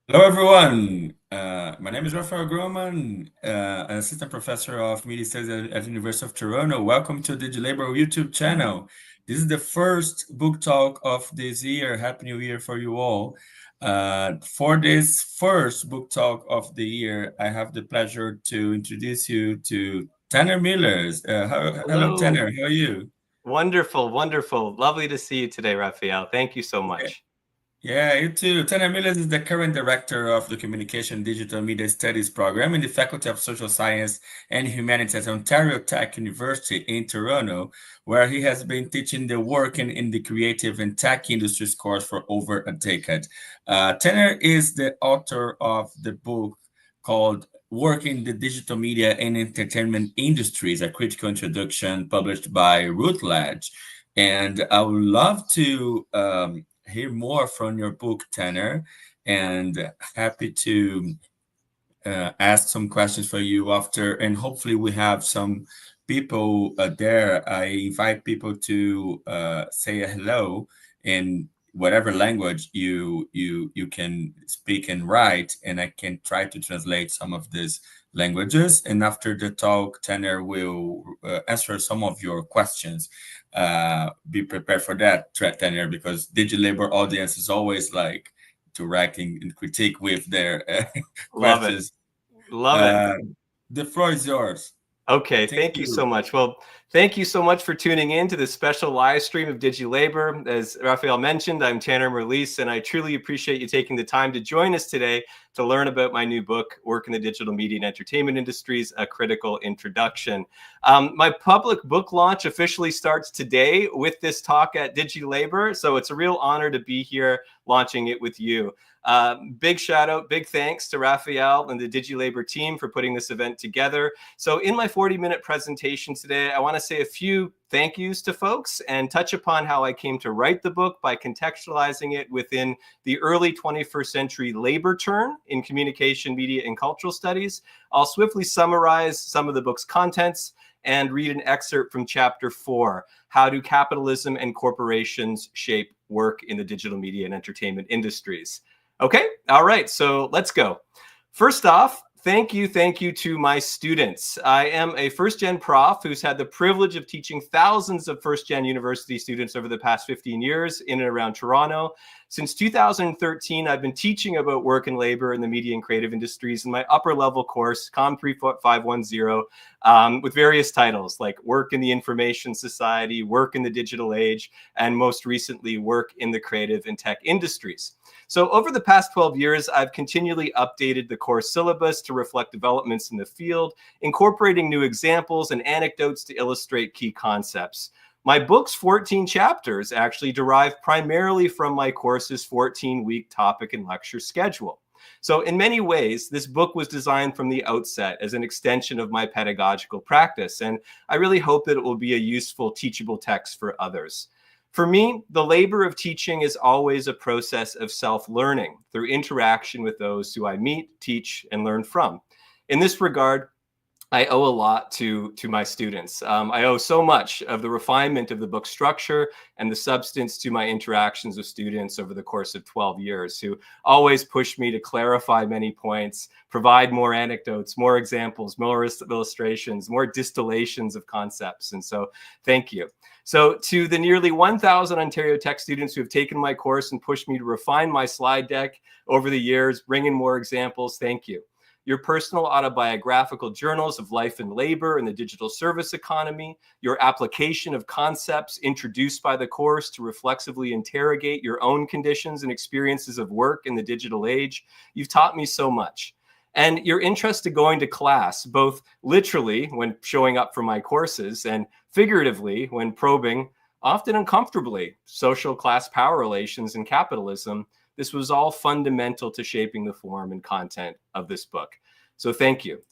Hello, everyone. My name is Rafael Groman, an assistant professor of media studies at the University of Toronto. Welcome to the DigiLabor YouTube channel. This is the first book talk of this year. Happy New Year for you all. For this first book talk of the year, I have the pleasure to introduce you to Tanner Mirrlees. Hello, Hello. Tanner. How are you? Wonderful, wonderful. Lovely to see you today, Raphael. Thank you so much. Yeah, you too. Tanner Mirrlees is the current director of the Communication Digital Media Studies program in the Faculty of Social Science and Humanities at Ontario Tech University in Toronto, where he has been teaching the Working in the Creative and Tech Industries course for over a decade. Tanner is the author of the book called Working the Digital Media and Entertainment Industries, a critical introduction published by Routledge. And I would love to hear more from your book, Tanner, and happy to ask some questions for you after. And hopefully, we have some people there. I invite people to say a hello in whatever language you can speak and write, and I can try to translate some of these languages. And after the talk, Tanner will answer some of your questions. Be prepared for that, Tanner, because DigiLabor audience is always like directing and critique with their Love it. questions. Love it. uh, the floor is yours. Okay, Thank thank you so you. much. Well, thank you so much for tuning in to this special live stream of DigiLabor. As Raphael mentioned, I'm Tanner Mirrlees, and I truly appreciate you taking the time to join us today to learn about my new book, Work in the Digital Media and Entertainment Industries, A Critical Introduction. My public book launch officially starts today with this talk at DigiLabor, so it's a real honor to be here launching it with you. Big shout out, big thanks to Raphael and the DigiLabor team for putting this event together. So in my 40-minute presentation today, I want to say a few thank yous to folks and touch upon how I came to write the book by contextualizing it within the early 21st century labor turn in communication, media, and cultural studies. I'll swiftly summarize some of the book's contents and read an excerpt from chapter 4, How Do Capitalism and Corporations Shape Work in the Digital Media and Entertainment Industries? Okay, all right, so let's go. First off, thank you to my students. I am a first-gen prof who's had the privilege of teaching thousands of first-gen university students over the past 15 years in and around Toronto. Since 2013, I've been teaching about work and labor in the media and creative industries in my upper-level course, Com 3510, with various titles like Work in the Information Society, Work in the Digital Age, and most recently, Work in the Creative and Tech Industries. So over the past 12 years, I've continually updated the course syllabus to reflect developments in the field, incorporating new examples and anecdotes to illustrate key concepts. My book's 14 chapters actually derive primarily from my course's 14-week topic and lecture schedule. So in many ways, this book was designed from the outset as an extension of my pedagogical practice, and I really hope that it will be a useful, teachable text for others. For me, the labor of teaching is always a process of self-learning through interaction with those who I meet, teach, and learn from. In this regard, I owe a lot to my students. I owe so much of the refinement of the book structure and the substance to my interactions with students over the course of 12 years, who always push me to clarify many points, provide more anecdotes, more examples, more illustrations, more distillations of concepts. And so thank you. So to the nearly 1,000 Ontario Tech students who have taken my course and pushed me to refine my slide deck over the years, bring in more examples, thank you. Your personal autobiographical journals of life and labor in the digital service economy, your application of concepts introduced by the course to reflexively interrogate your own conditions and experiences of work in the digital age. You've taught me so much. And your interest in going to class, both literally when showing up for my courses and figuratively when probing, often uncomfortably, social class power relations and capitalism. This was all fundamental to shaping the form and content of this book. So thank you.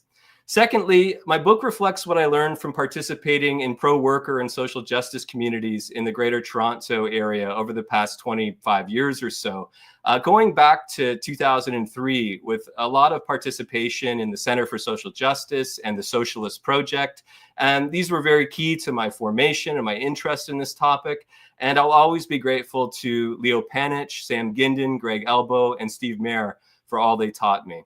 Secondly, my book reflects what I learned from participating in pro-worker and social justice communities in the Greater Toronto area over the past 25 years or so, going back to 2003 with a lot of participation in the Center for Social Justice and the Socialist Project. And these were very key to my formation and my interest in this topic. And I'll always be grateful to Leo Panich, Sam Ginden, Greg Elbow, and Steve Mayer for all they taught me.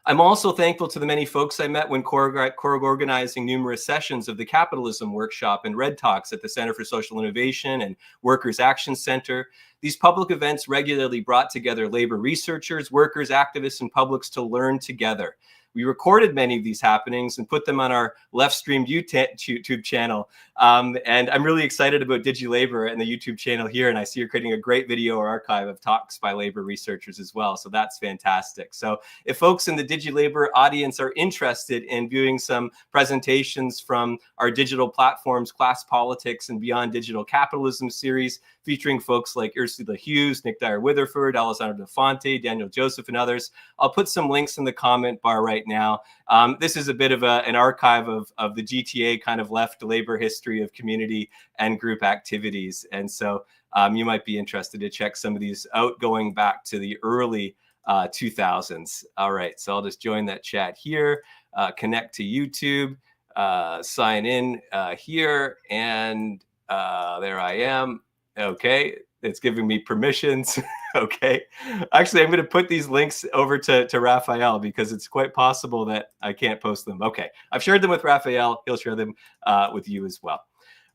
I'm also thankful to the many folks I met when co-organizing numerous sessions of the Capitalism Workshop and Red Talks at the Center for Social Innovation and Workers' Action Center. These public events regularly brought together labor researchers, workers, activists, and publics to learn together. We recorded many of these happenings and put them on our left-streamed YouTube channel. And I'm really excited about DigiLabor and the YouTube channel here. And I see you're creating a great video or archive of talks by labor researchers as well. So that's fantastic. So if folks in the DigiLabor audience are interested in viewing some presentations from our digital platforms, Class Politics and Beyond Digital Capitalism series, featuring folks like Ursula Hughes, Nick Dyer-Witherford, Alessandro Defonte, Daniel Joseph, and others. I'll put some links in the comment bar right now. This is a bit of an archive of the GTA kind of left labor history of community and group activities. And so you might be interested to check some of these out going back to the early 2000s. All right, so I'll just join that chat here, connect to YouTube, sign in here, and there I am. Okay, it's giving me permissions. Okay, actually, I'm going to put these links over to Raphael because it's quite possible that I can't post them. Okay, I've shared them with Raphael. He'll share them with you as well.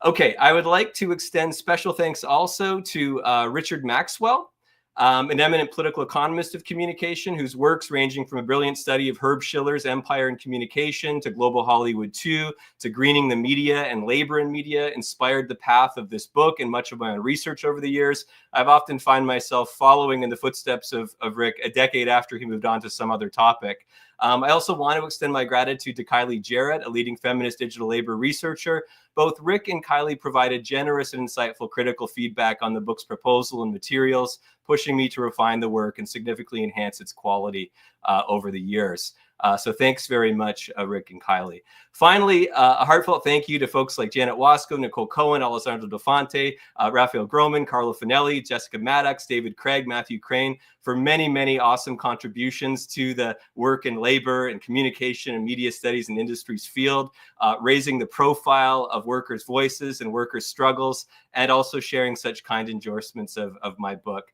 Okay, I would like to extend special thanks also to Richard Maxwell, an eminent political economist of communication whose works ranging from a brilliant study of Herb Schiller's Empire and Communication to Global Hollywood 2 to Greening the Media and Labor in Media inspired the path of this book and much of my own research over the years. I've often find myself following in the footsteps of Rick a decade after he moved on to some other topic. I also want to extend my gratitude to Kylie Jarrett, a leading feminist digital labor researcher. Both Rick and Kylie provided generous and insightful critical feedback on the book's proposal and materials, pushing me to refine the work and significantly enhance its quality over the years. So thanks very much, Rick and Kylie. Finally, a heartfelt thank you to folks like Janet Wasco, Nicole Cohen, Alessandro Defonte, Raphael Groman, Carlo Finelli, Jessica Maddox, David Craig, Matthew Crane, for many, many awesome contributions to the work in labor and communication and media studies and industries field, raising the profile of workers' voices and workers' struggles, and also sharing such kind endorsements of my book.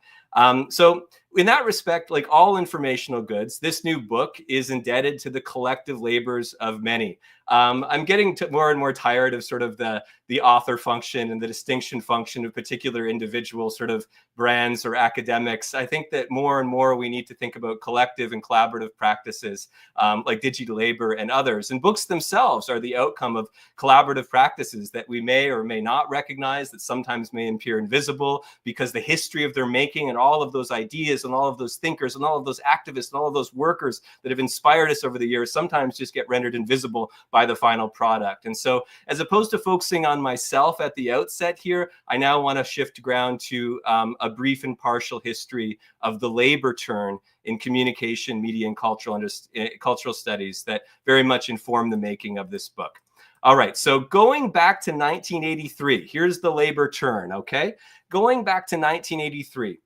So in that respect, like all informational goods, this new book is indebted to the collective labors of many. I'm getting more and more tired of sort of the author function and the distinction function of particular individual sort of brands or academics. I think that more and more we need to think about collective and collaborative practices like DigiLabor and others. And books themselves are the outcome of collaborative practices that we may or may not recognize, that sometimes may appear invisible because the history of their making and all of those ideas and all of those thinkers and all of those activists and all of those workers that have inspired us over the years sometimes just get rendered invisible by the final product. And so as opposed to focusing on myself at the outset here, I now want to shift ground to a brief and partial history of the labor turn in communication, media, and cultural studies that very much inform the making of this book. All right, so going back to 1983, here's the labor turn, okay? Going back to 1983,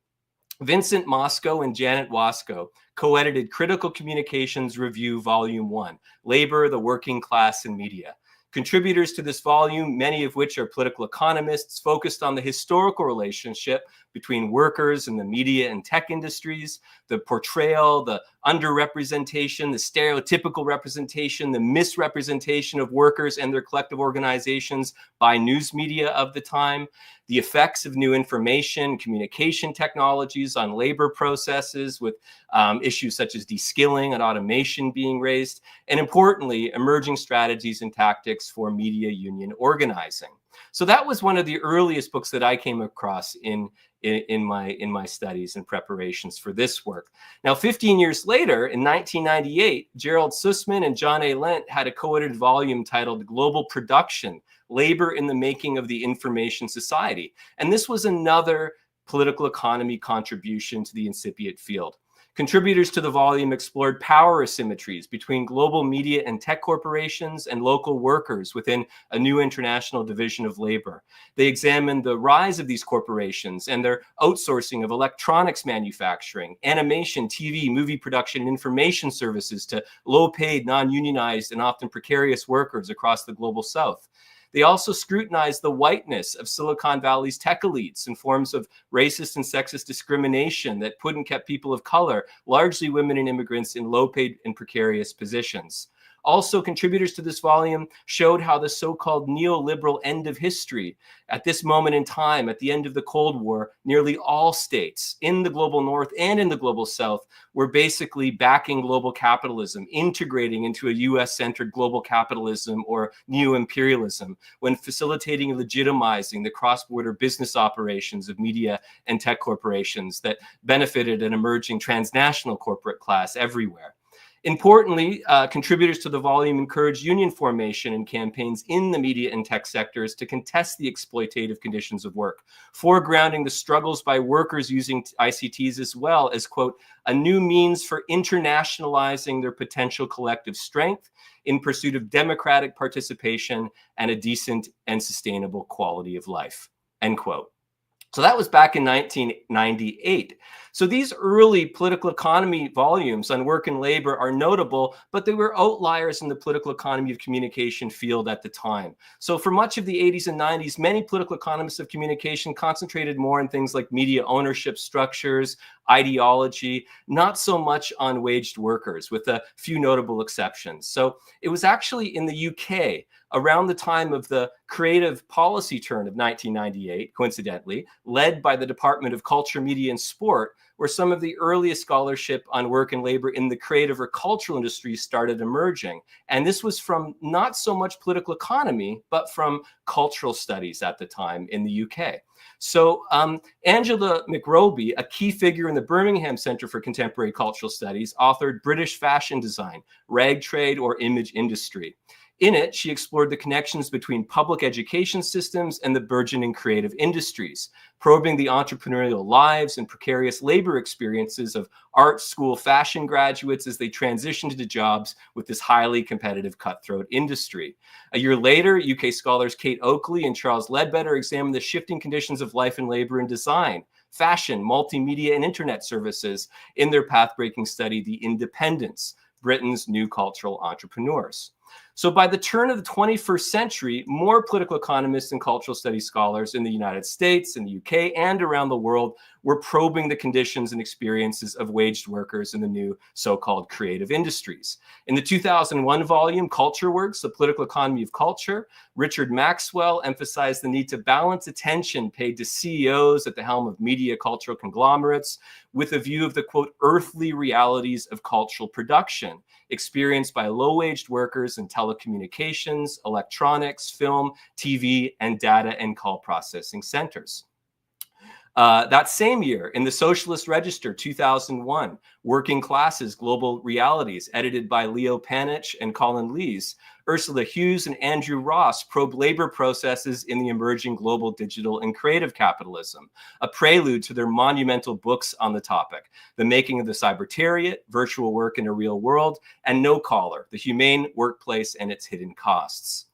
Vincent Mosco and Janet Wasco co-edited Critical Communications Review Volume 1, Labor, the Working Class, and Media. Contributors to this volume, many of which are political economists, focused on the historical relationship between workers and the media and tech industries, the portrayal, the underrepresentation, the stereotypical representation, the misrepresentation of workers and their collective organizations by news media of the time, the effects of new information, communication technologies on labor processes with issues such as de-skilling and automation being raised, and importantly, emerging strategies and tactics for media union organizing. So that was one of the earliest books that I came across in my studies and preparations for this work. Now, 15 years later, in 1998, Gerald Sussman and John A. Lent had a co-edited volume titled Global Production, Labor in the Making of the Information Society. And this was another political economy contribution to the incipient field. Contributors to the volume explored power asymmetries between global media and tech corporations and local workers within a new international division of labor. They examined the rise of these corporations and their outsourcing of electronics manufacturing, animation, TV, movie production, and information services to low-paid, non-unionized, and often precarious workers across the global South. They also scrutinized the whiteness of Silicon Valley's tech elites and forms of racist and sexist discrimination that put and kept people of color, largely women and immigrants, in low-paid and precarious positions. Also, contributors to this volume showed how the so-called neoliberal end of history, at this moment in time, at the end of the Cold War, nearly all states in the global north and in the global south were basically backing global capitalism, integrating into a US-centered global capitalism or neo-imperialism, when facilitating and legitimizing the cross-border business operations of media and tech corporations that benefited an emerging transnational corporate class everywhere. Importantly, contributors to the volume encouraged union formation and campaigns in the media and tech sectors to contest the exploitative conditions of work, foregrounding the struggles by workers using ICTs as well as, quote, a new means for internationalizing their potential collective strength in pursuit of democratic participation and a decent and sustainable quality of life, end quote. So that was back in 1998. So these early political economy volumes on work and labor are notable, but they were outliers in the political economy of communication field at the time. So for much of the 80s and 90s, many political economists of communication concentrated more on things like media ownership structures, ideology, not so much on waged workers, with a few notable exceptions. So it was actually in the UK around the time of the creative policy turn of 1998, coincidentally, led by the Department of Culture, Media and Sport, where some of the earliest scholarship on work and labor in the creative or cultural industries started emerging. And this was from not so much political economy, but from cultural studies at the time in the UK. So Angela McRoby, a key figure in the Birmingham Centre for Contemporary Cultural Studies, authored British Fashion Design, Rag Trade or Image Industry. In it, she explored the connections between public education systems and the burgeoning creative industries, probing the entrepreneurial lives and precarious labor experiences of art school fashion graduates as they transitioned into jobs with this highly competitive cutthroat industry. A year later, UK scholars Kate Oakley and Charles Ledbetter examined the shifting conditions of life and labor in design, fashion, multimedia, and internet services in their path-breaking study, The Independents, Britain's New Cultural Entrepreneurs. So by the turn of the 21st century, more political economists and cultural studies scholars in the United States, in the UK, and around the world were probing the conditions and experiences of waged workers in the new so-called creative industries. In the 2001 volume, Culture Works, The Political Economy of Culture, Richard Maxwell emphasized the need to balance attention paid to CEOs at the helm of media cultural conglomerates with a view of the, quote, earthly realities of cultural production experienced by low-waged workers in telecommunications, electronics, film, TV, and data and call processing centers. That same year, in the Socialist Register, 2001, Working Classes, Global Realities, edited by Leo Panich and Colin Lees, Ursula Hughes and Andrew Ross probe labor processes in the emerging global digital and creative capitalism, a prelude to their monumental books on the topic, The Making of the Cybertariat, Virtual Work in a Real World, and No Collar, The Humane Workplace and Its Hidden Costs.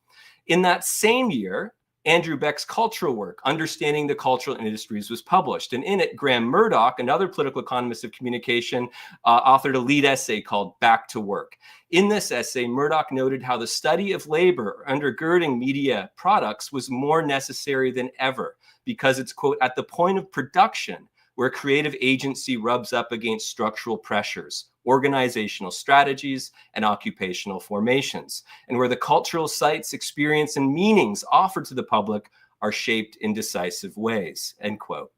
In that same year, Andrew Beck's cultural work, Understanding the Cultural Industries, was published. And in it, Graham Murdoch, another political economist of communication, authored a lead essay called Back to Work. In this essay, Murdoch noted how the study of labor undergirding media products was more necessary than ever because it's, quote, at the point of production where creative agency rubs up against structural pressures, organizational strategies, and occupational formations, and where the cultural sites, experience, and meanings offered to the public are shaped in decisive ways, end quote.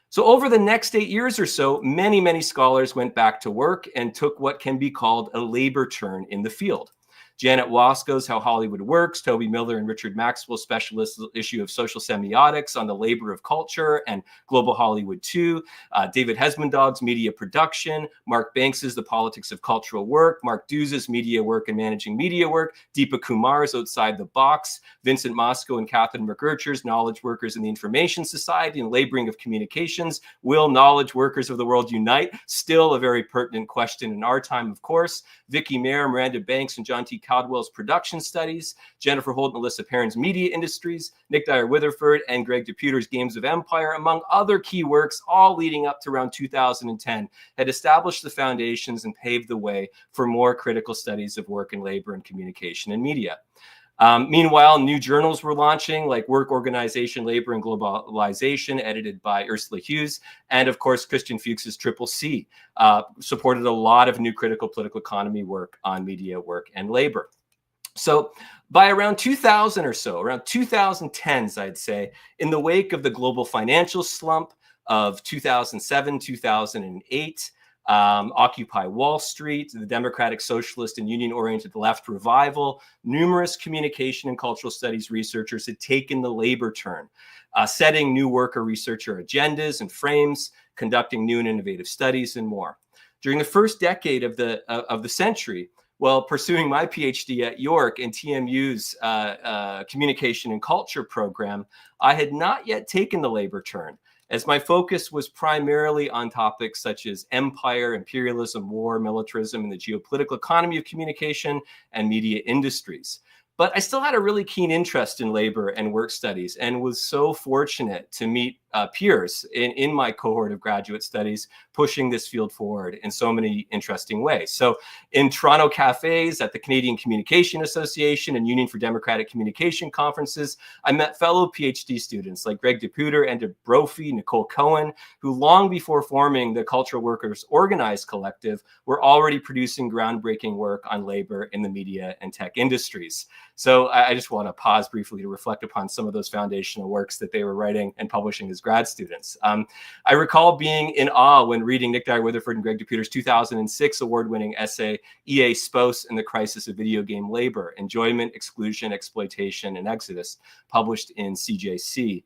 So over the next 8 years or so, many, many scholars went back to work and took what can be called a labor turn in the field. Janet Wasco's How Hollywood Works, Toby Miller and Richard Maxwell's specialist issue of Social Semiotics on the Labor of Culture and Global Hollywood 2, David Hesmondog's Media Production, Mark Banks's The Politics of Cultural Work, Mark Duz's Media Work and Managing Media Work, Deepa Kumar's Outside the Box, Vincent Mosco and Catherine McGurcher's Knowledge Workers in the Information Society and Laboring of Communications. Will knowledge workers of the world unite? Still a very pertinent question in our time, of course. Vicky Mayer, Miranda Banks, and John T. Caldwell's Production Studies, Jennifer Holt and Alyssa Perrin's Media Industries, Nick Dyer-Witherford and Greg DePuter's Games of Empire, among other key works, all leading up to around 2010, had established the foundations and paved the way for more critical studies of work and labor and communication and media. Meanwhile, new journals were launching, like Work Organization, Labor and Globalization, edited by Ursula Hughes. And of course, Christian Fuchs's Triple C supported a lot of new critical political economy work on media, work, and labor. So by around 2000 or so, around 2010s, I'd say, in the wake of the global financial slump of 2007, 2008, Occupy Wall Street, the Democratic Socialist and Union-oriented left revival, numerous communication and cultural studies researchers had taken the labor turn, setting new worker researcher agendas and frames, conducting new and innovative studies, and more. During the first decade of the century, while pursuing my PhD at York in TMU's Communication and Culture program, I had not yet taken the labor turn, as my focus was primarily on topics such as empire, imperialism, war, militarism, and the geopolitical economy of communication and media industries. But I still had a really keen interest in labor and work studies, and was so fortunate to meet peers in my cohort of graduate studies pushing this field forward in so many interesting ways. So in Toronto cafes, at the Canadian Communication Association and Union for Democratic Communication conferences, I met fellow PhD students like Greg DePuter, Enda Brophy, Nicole Cohen, who long before forming the Cultural Workers Organized Collective were already producing groundbreaking work on labor in the media and tech industries. So I just want to pause briefly to reflect upon some of those foundational works that they were writing and publishing as grad students. I recall being in awe when reading Nick Dyer-Witherford and Greg DePuter's 2006 award-winning essay, EA Spouse and the Crisis of Video Game Labor, Enjoyment, Exclusion, Exploitation, and Exodus, published in CJC.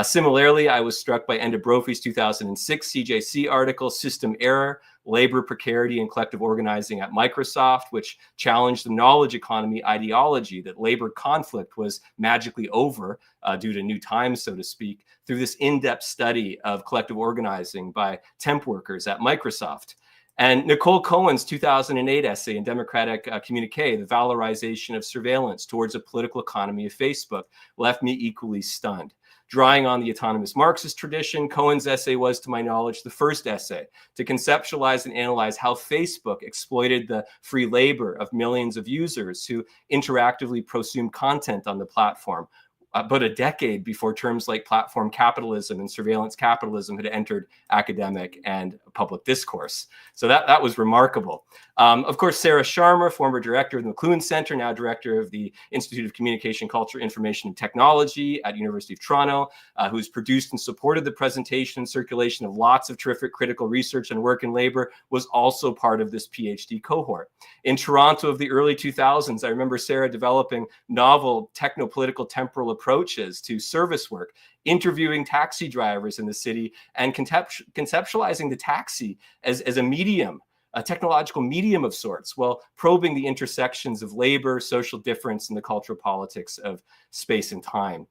Similarly, I was struck by Enda Brophy's 2006 CJC article, System Error, Labor Precarity and Collective Organizing at Microsoft, which challenged the knowledge economy ideology that labor conflict was magically over due to new times, so to speak, through this in-depth study of collective organizing by temp workers at Microsoft. And Nicole Cohen's 2008 essay in Democratic Communique, The Valorization of Surveillance Towards a Political Economy of Facebook, left me equally stunned. Drawing on the autonomous Marxist tradition, Cohen's essay was, to my knowledge, the first essay to conceptualize and analyze how Facebook exploited the free labor of millions of users who interactively prosumed content on the platform, about a decade before terms like platform capitalism and surveillance capitalism had entered academic and public discourse. So that was remarkable. Of course, Sarah Sharma, former director of the McLuhan Center, now director of the Institute of Communication, Culture, Information, and Technology at University of Toronto, who's produced and supported the presentation and circulation of lots of terrific critical research on work and labor, was also part of this PhD cohort. In Toronto of the early 2000s, I remember Sarah developing novel techno-political temporal approaches to service work, interviewing taxi drivers in the city and conceptualizing the taxi as a medium, a technological medium of sorts, while probing the intersections of labor, social difference, and the cultural politics of space and time.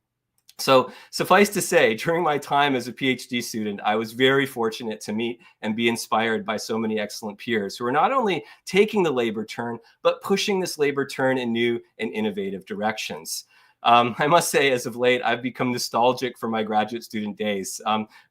So suffice to say, during my time as a PhD student, I was very fortunate to meet and be inspired by so many excellent peers who are not only taking the labor turn, but pushing this labor turn in new and innovative directions. I must say, as of late, I've become nostalgic for my graduate student days.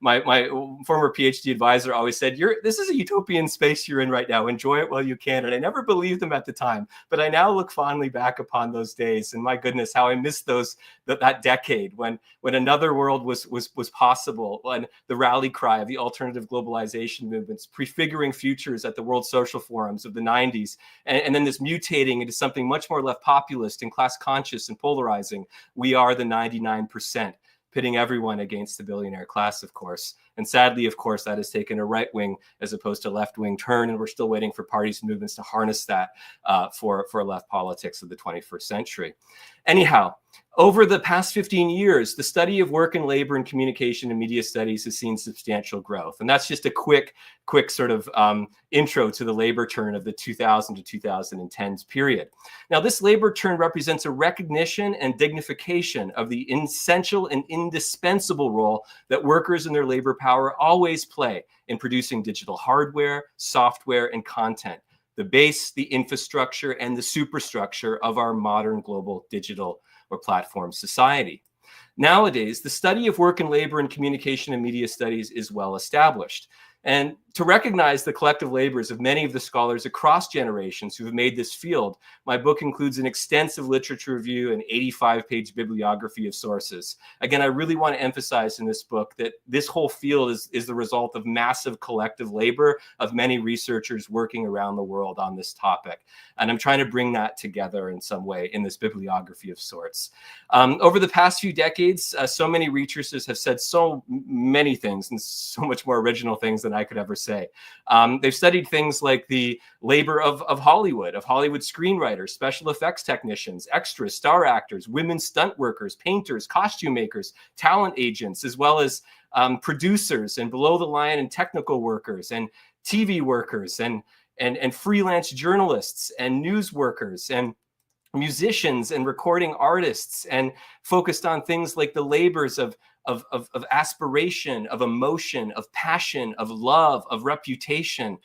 My former PhD advisor always said, this is a utopian space you're in right now. Enjoy it while you can. And I never believed them at the time, but I now look fondly back upon those days. And my goodness, how I miss that decade when another world was possible, when the rally cry of the alternative globalization movements, prefiguring futures at the World Social Forums of the 90s, and then this mutating into something much more left populist and class conscious and polarizing. We are the 99%, pitting everyone against the billionaire class, of course. And sadly, of course, that has taken a right wing as opposed to left wing turn. And we're still waiting for parties and movements to harness that for left politics of the 21st century. Anyhow, over the past 15 years, the study of work and labor in communication and media studies has seen substantial growth. And that's just a quick sort of intro to the labor turn of the 2000 to 2010s period. Now, this labor turn represents a recognition and dignification of the essential and indispensable role that workers and their labor power always play in producing digital hardware, software, and content, the base, the infrastructure, and the superstructure of our modern global digital or platform society. Nowadays, the study of work and labor in communication and media studies is well established. And to recognize the collective labors of many of the scholars across generations who have made this field, my book includes an extensive literature review and 85-page bibliography of sources. Again, I really want to emphasize in this book that this whole field is the result of massive collective labor of many researchers working around the world on this topic. And I'm trying to bring that together in some way in this bibliography of sorts. Over the past few decades, so many researchers have said so many things, and so much more original things than I could ever say. They've studied things like the labor of Hollywood screenwriters, special effects technicians, extras, star actors, women stunt workers, painters, costume makers, talent agents, as well as producers and below the line and technical workers and TV workers and freelance journalists and news workers and musicians and recording artists, and focused on things like the labors of aspiration, of emotion, of passion, of love, of reputation.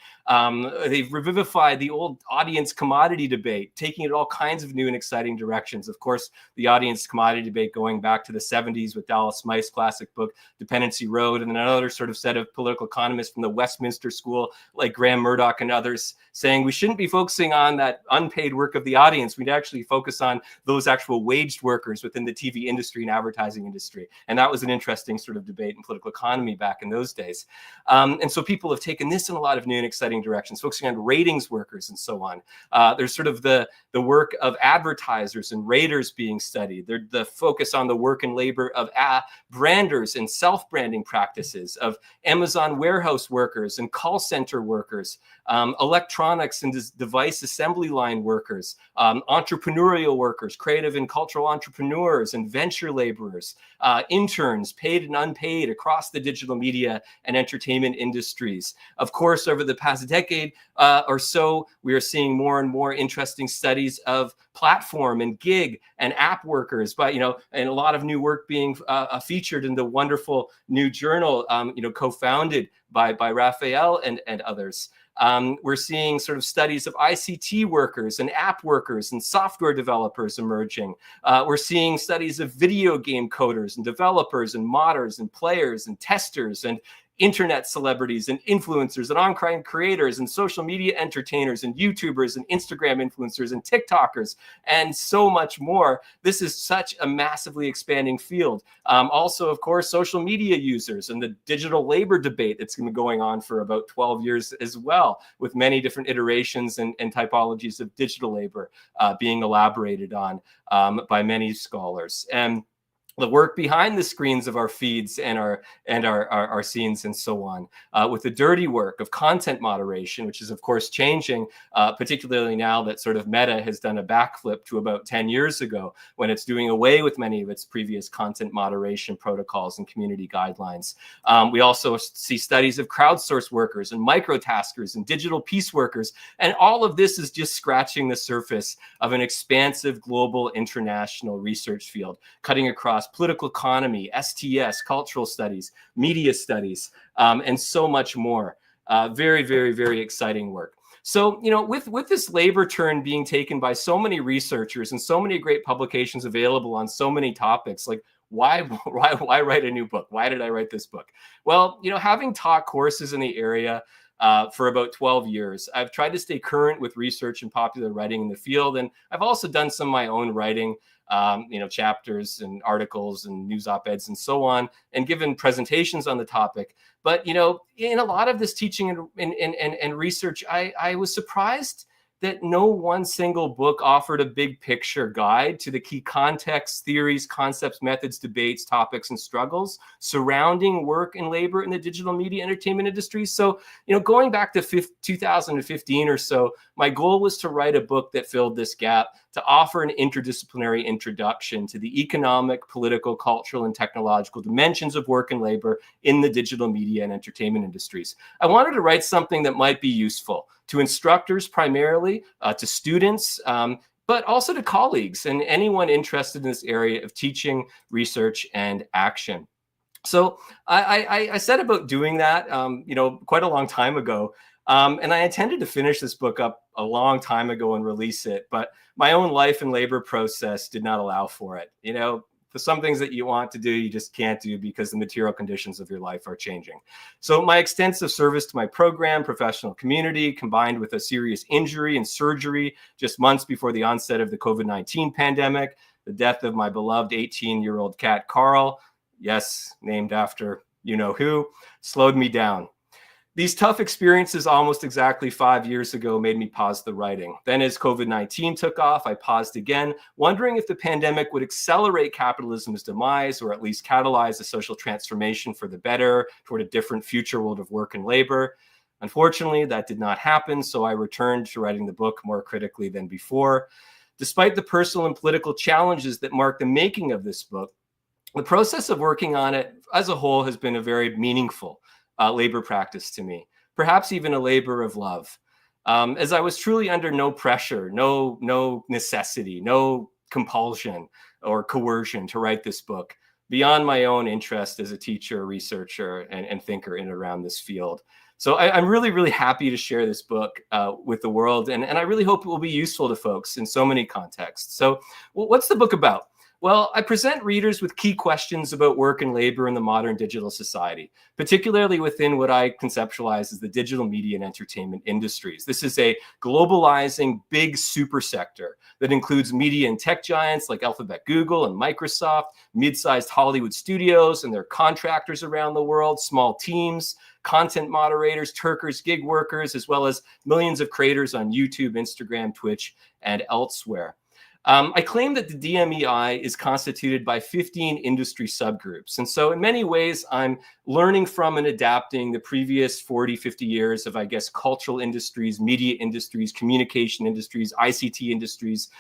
They've revivified the old audience commodity debate, taking it all kinds of new and exciting directions. Of course, the audience commodity debate going back to the 70s with Dallas Smythe's classic book, Dependency Road, and then another sort of set of political economists from the Westminster School, like Graham Murdoch and others, saying we shouldn't be focusing on that unpaid work of the audience. We'd actually focus on those actual waged workers within the TV industry and advertising industry. And that was an interesting sort of debate in political economy back in those days. And so people have taken this in a lot of new and exciting directions, focusing on ratings workers and so on. There's sort of the work of advertisers and raters being studied. There's the focus on the work and labor of branders and self-branding practices, of Amazon warehouse workers and call center workers, electronics and device assembly line workers, entrepreneurial workers, creative and cultural entrepreneurs and venture laborers, interns, paid and unpaid, across the digital media and entertainment industries. Of course, over the past decade or so, we are seeing more and more interesting studies of platform and gig and app workers, but and a lot of new work being featured in the wonderful new journal, co-founded by Raphael and others. We're seeing sort of studies of ICT workers and app workers and software developers emerging. We're seeing studies of video game coders and developers and modders and players and testers and internet celebrities and influencers and on-crime creators and social media entertainers and YouTubers and Instagram influencers and TikTokers and so much more. This is such a massively expanding field. Also, of course, social media users and the digital labor debate that's been going on for about 12 years as well, with many different iterations and typologies of digital labor being elaborated on by many scholars. And the work behind the screens of our feeds and our scenes and so on, with the dirty work of content moderation, which is of course changing, particularly now that sort of Meta has done a backflip to about 10 years ago, when it's doing away with many of its previous content moderation protocols and community guidelines. We also see studies of crowdsourced workers and microtaskers and digital piece workers, and all of this is just scratching the surface of an expansive global international research field, cutting across political economy, STS, cultural studies, media studies, and so much more. Very, very, very exciting work. So, with this labor turn being taken by so many researchers and so many great publications available on so many topics, like why write a new book? Why did I write this book? Well, having taught courses in the area for about 12 years, I've tried to stay current with research and popular writing in the field. And I've also done some of my own writing, chapters and articles and news op-eds and so on, and given presentations on the topic. But, in a lot of this teaching and research, I was surprised that no one single book offered a big picture guide to the key contexts, theories, concepts, methods, debates, topics, and struggles surrounding work and labor in the digital media entertainment industry. So, going back to 2015 or so, my goal was to write a book that filled this gap, to offer an interdisciplinary introduction to the economic, political, cultural, and technological dimensions of work and labor in the digital media and entertainment industries. I wanted to write something that might be useful to instructors primarily, to students, but also to colleagues and anyone interested in this area of teaching, research, and action. So I set about doing that, quite a long time ago. And I intended to finish this book up a long time ago and release it, but my own life and labor process did not allow for it. some things that you want to do, you just can't do because the material conditions of your life are changing. So my extensive service to my program, professional community, combined with a serious injury and surgery just months before the onset of the COVID-19 pandemic, the death of my beloved 18-year-old cat, Carl, yes, named after you-know-who, slowed me down. These tough experiences almost exactly 5 years ago made me pause the writing. Then as COVID-19 took off, I paused again, wondering if the pandemic would accelerate capitalism's demise or at least catalyze a social transformation for the better toward a different future world of work and labor. Unfortunately, that did not happen, so I returned to writing the book more critically than before. Despite the personal and political challenges that mark the making of this book, the process of working on it as a whole has been a very meaningful labor practice to me, perhaps even a labor of love, as I was truly under no pressure, no necessity, no compulsion or coercion to write this book beyond my own interest as a teacher, researcher, and thinker in and around this field. So I'm really, really happy to share this book with the world, and I really hope it will be useful to folks in so many contexts. So what's the book about? Well, I present readers with key questions about work and labor in the modern digital society, particularly within what I conceptualize as the digital media and entertainment industries. This is a globalizing big super sector that includes media and tech giants like Alphabet, Google, and Microsoft, mid-sized Hollywood studios and their contractors around the world, small teams, content moderators, Turkers, gig workers, as well as millions of creators on YouTube, Instagram, Twitch, and elsewhere. I claim that the DMEI is constituted by 15 industry subgroups. And so in many ways, I'm learning from and adapting the previous 40, 50 years of, I guess, cultural industries, media industries, communication industries, ICT industries,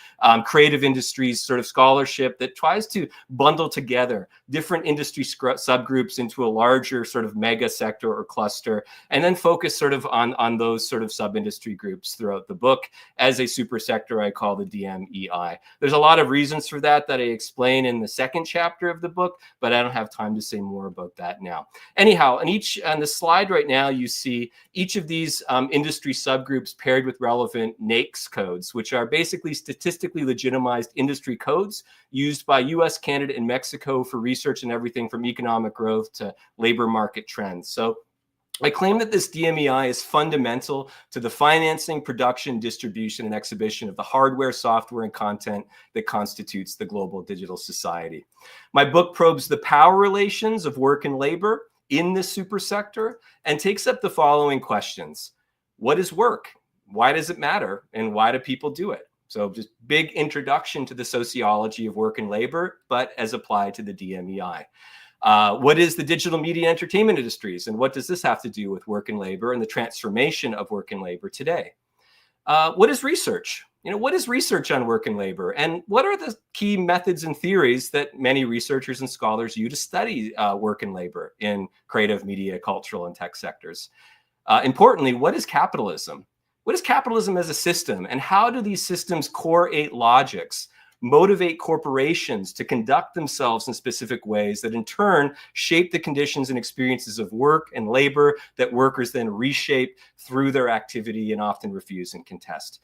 creative industries, sort of scholarship that tries to bundle together different industry subgroups into a larger sort of mega sector or cluster, and then focus sort of on those sort of sub-industry groups throughout the book as a super sector I call the DMEI. There's a lot of reasons for that I explain in the second chapter of the book, but I don't have time to say more about that now. Anyhow, on the slide right now, you see each of these industry subgroups paired with relevant NAICS codes, which are basically statistically legitimized industry codes used by US, Canada, and Mexico for research and everything from economic growth to labor market trends. So I claim that this DMEI is fundamental to the financing, production, distribution, and exhibition of the hardware, software, and content that constitutes the global digital society. My book probes the power relations of work and labor in this super sector and takes up the following questions. What is work? Why does it matter? And why do people do it? So just big introduction to the sociology of work and labor, but as applied to the DMEI. What is the digital media entertainment industries, and what does this have to do with work and labor and the transformation of work and labor today? What is research? What is research on work and labor, and what are the key methods and theories that many researchers and scholars use to study work and labor in creative, media, cultural, and tech sectors? Importantly, what is capitalism? What is capitalism as a system, and how do these systems' core 8 logics motivate corporations to conduct themselves in specific ways that in turn shape the conditions and experiences of work and labor that workers then reshape through their activity and often refuse and contest?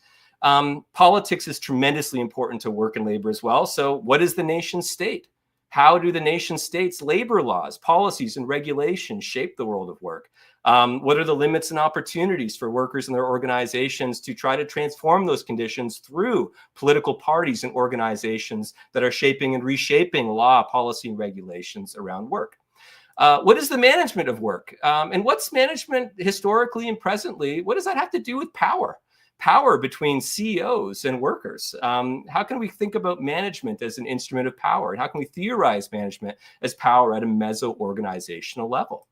Politics is tremendously important to work and labor as well. So what is the nation state? How do the nation states' labor laws, policies, and regulations shape the world of work? What are the limits and opportunities for workers and their organizations to try to transform those conditions through political parties and organizations that are shaping and reshaping law, policy, and regulations around work? What is the management of work? And what's management historically and presently? What does that have to do with power? Power between CEOs and workers. How can we think about management as an instrument of power? And how can we theorize management as power at a meso-organizational level?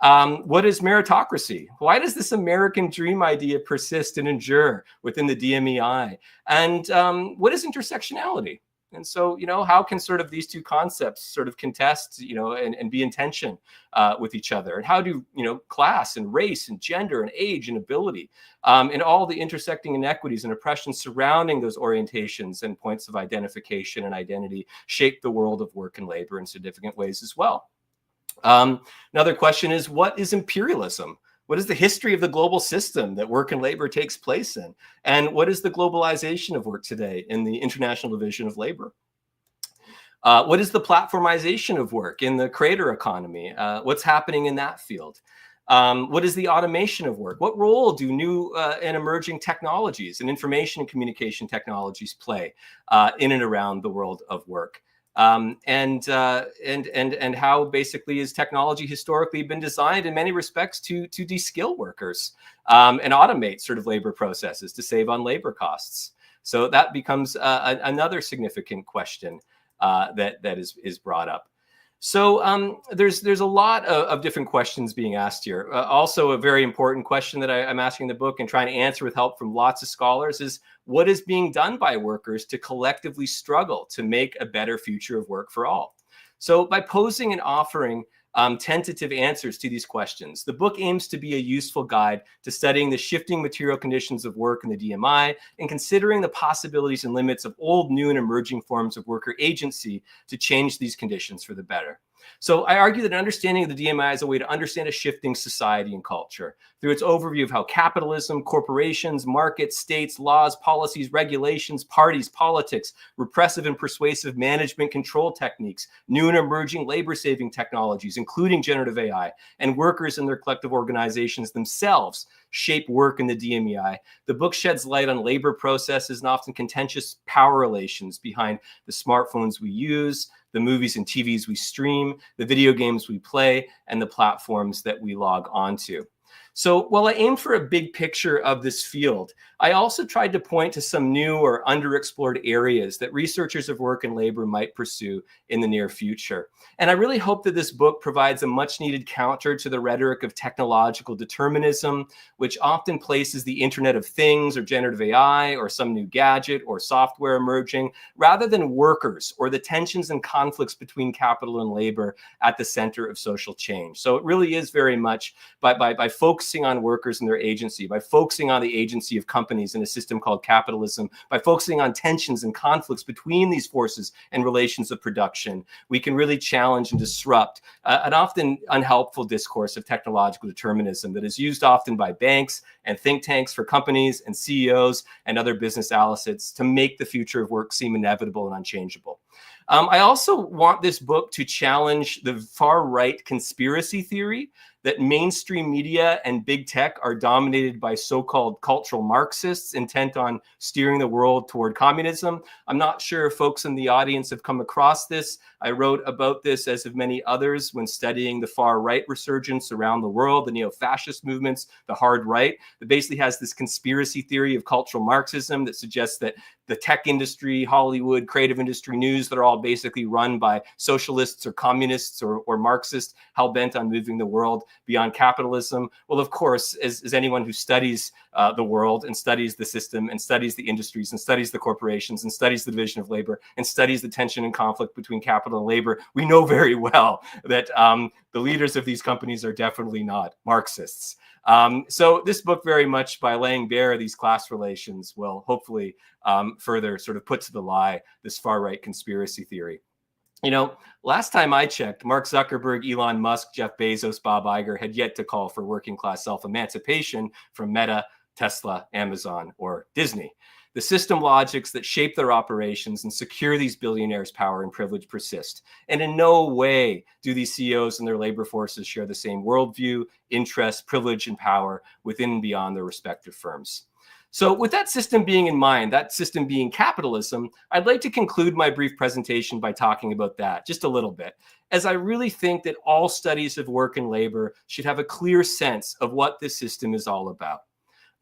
What is meritocracy? Why does this American dream idea persist and endure within the DMEI? And what is intersectionality? And so, how can sort of these two concepts sort of contest, and be in tension with each other? And how do, class and race and gender and age and ability and all the intersecting inequities and oppressions surrounding those orientations and points of identification and identity shape the world of work and labor in significant ways as well? Another question is, what is imperialism? What is the history of the global system that work and labor takes place in? And what is the globalization of work today in the International Division of Labor? What is the platformization of work in the creator economy? What's happening in that field? What is the automation of work? What role do new and emerging technologies and information and communication technologies play in and around the world of work? And how basically has technology historically been designed in many respects to de-skill workers and automate sort of labor processes to save on labor costs? So that becomes another significant question that is brought up. So there's a lot of different questions being asked here. Also, a very important question that I'm asking in the book and trying to answer with help from lots of scholars is, what is being done by workers to collectively struggle to make a better future of work for all? So by posing and offering tentative answers to these questions, the book aims to be a useful guide to studying the shifting material conditions of work in the DMI and considering the possibilities and limits of old, new, and emerging forms of worker agency to change these conditions for the better. So I argue that an understanding of the DMI is a way to understand a shifting society and culture through its overview of how capitalism, corporations, markets, states, laws, policies, regulations, parties, politics, repressive and persuasive management control techniques, new and emerging labor-saving technologies, including generative AI, and workers and their collective organizations themselves shape work in the DMEI. The book sheds light on labor processes and often contentious power relations behind the smartphones we use, the movies and TVs we stream, the video games we play, and the platforms that we log onto. So while I aim for a big picture of this field, I also tried to point to some new or underexplored areas that researchers of work and labor might pursue in the near future. And I really hope that this book provides a much needed counter to the rhetoric of technological determinism, which often places the Internet of Things or generative AI or some new gadget or software emerging, rather than workers or the tensions and conflicts between capital and labor at the center of social change. So it really is very much by focusing on workers and their agency, by focusing on the agency of companies in a system called capitalism, by focusing on tensions and conflicts between these forces and relations of production, we can really challenge and disrupt an often unhelpful discourse of technological determinism that is used often by banks and think tanks for companies and CEOs and other business assets to make the future of work seem inevitable and unchangeable. I also want this book to challenge the far-right conspiracy theory that mainstream media and big tech are dominated by so-called cultural Marxists intent on steering the world toward communism. I'm not sure if folks in the audience have come across this. I wrote about this, as have many others, when studying the far-right resurgence around the world, the neo-fascist movements, the hard right, that basically has this conspiracy theory of cultural Marxism that suggests that the tech industry, Hollywood, creative industry, news, that are all basically run by socialists or communists or Marxists, hell-bent on moving the world beyond capitalism. Well, of course, as anyone who studies the world and studies the system and studies the industries and studies the corporations and studies the division of labor and studies the tension and conflict between capital and labor, we know very well that the leaders of these companies are definitely not Marxists. So this book, very much by laying bare these class relations, will hopefully further sort of put to the lie this far-right conspiracy theory. You know, last time I checked, Mark Zuckerberg, Elon Musk, Jeff Bezos, Bob Iger had yet to call for working class self-emancipation from Meta, Tesla, Amazon, or Disney. The system logics that shape their operations and secure these billionaires' power and privilege persist. And in no way do these CEOs and their labor forces share the same worldview, interest, privilege, and power within and beyond their respective firms. So with that system being in mind, that system being capitalism, I'd like to conclude my brief presentation by talking about that just a little bit, as I really think that all studies of work and labor should have a clear sense of what this system is all about.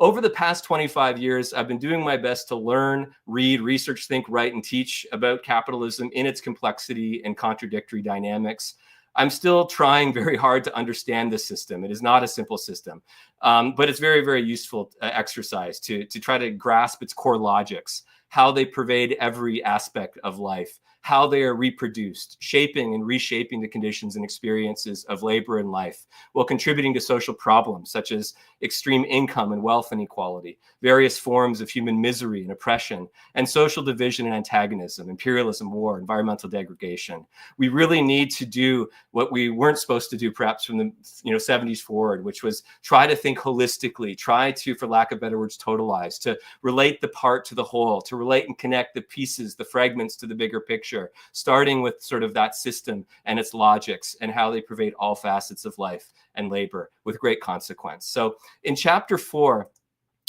Over the past 25 years, I've been doing my best to learn, read, research, think, write, and teach about capitalism in its complexity and contradictory dynamics. I'm still trying very hard to understand this system. It is not a simple system, but it's very, very useful exercise to try to grasp its core logics, how they pervade every aspect of life, how they are reproduced, shaping and reshaping the conditions and experiences of labor and life, while contributing to social problems such as extreme income and wealth inequality, various forms of human misery and oppression, and social division and antagonism, imperialism, war, environmental degradation. We really need to do what we weren't supposed to do perhaps from the 70s forward, which was try to think holistically, try to, for lack of better words, totalize, to relate the part to the whole, to relate and connect the pieces, the fragments to the bigger picture, structure, starting with sort of that system and its logics and how they pervade all facets of life and labor with great consequence. So in chapter 4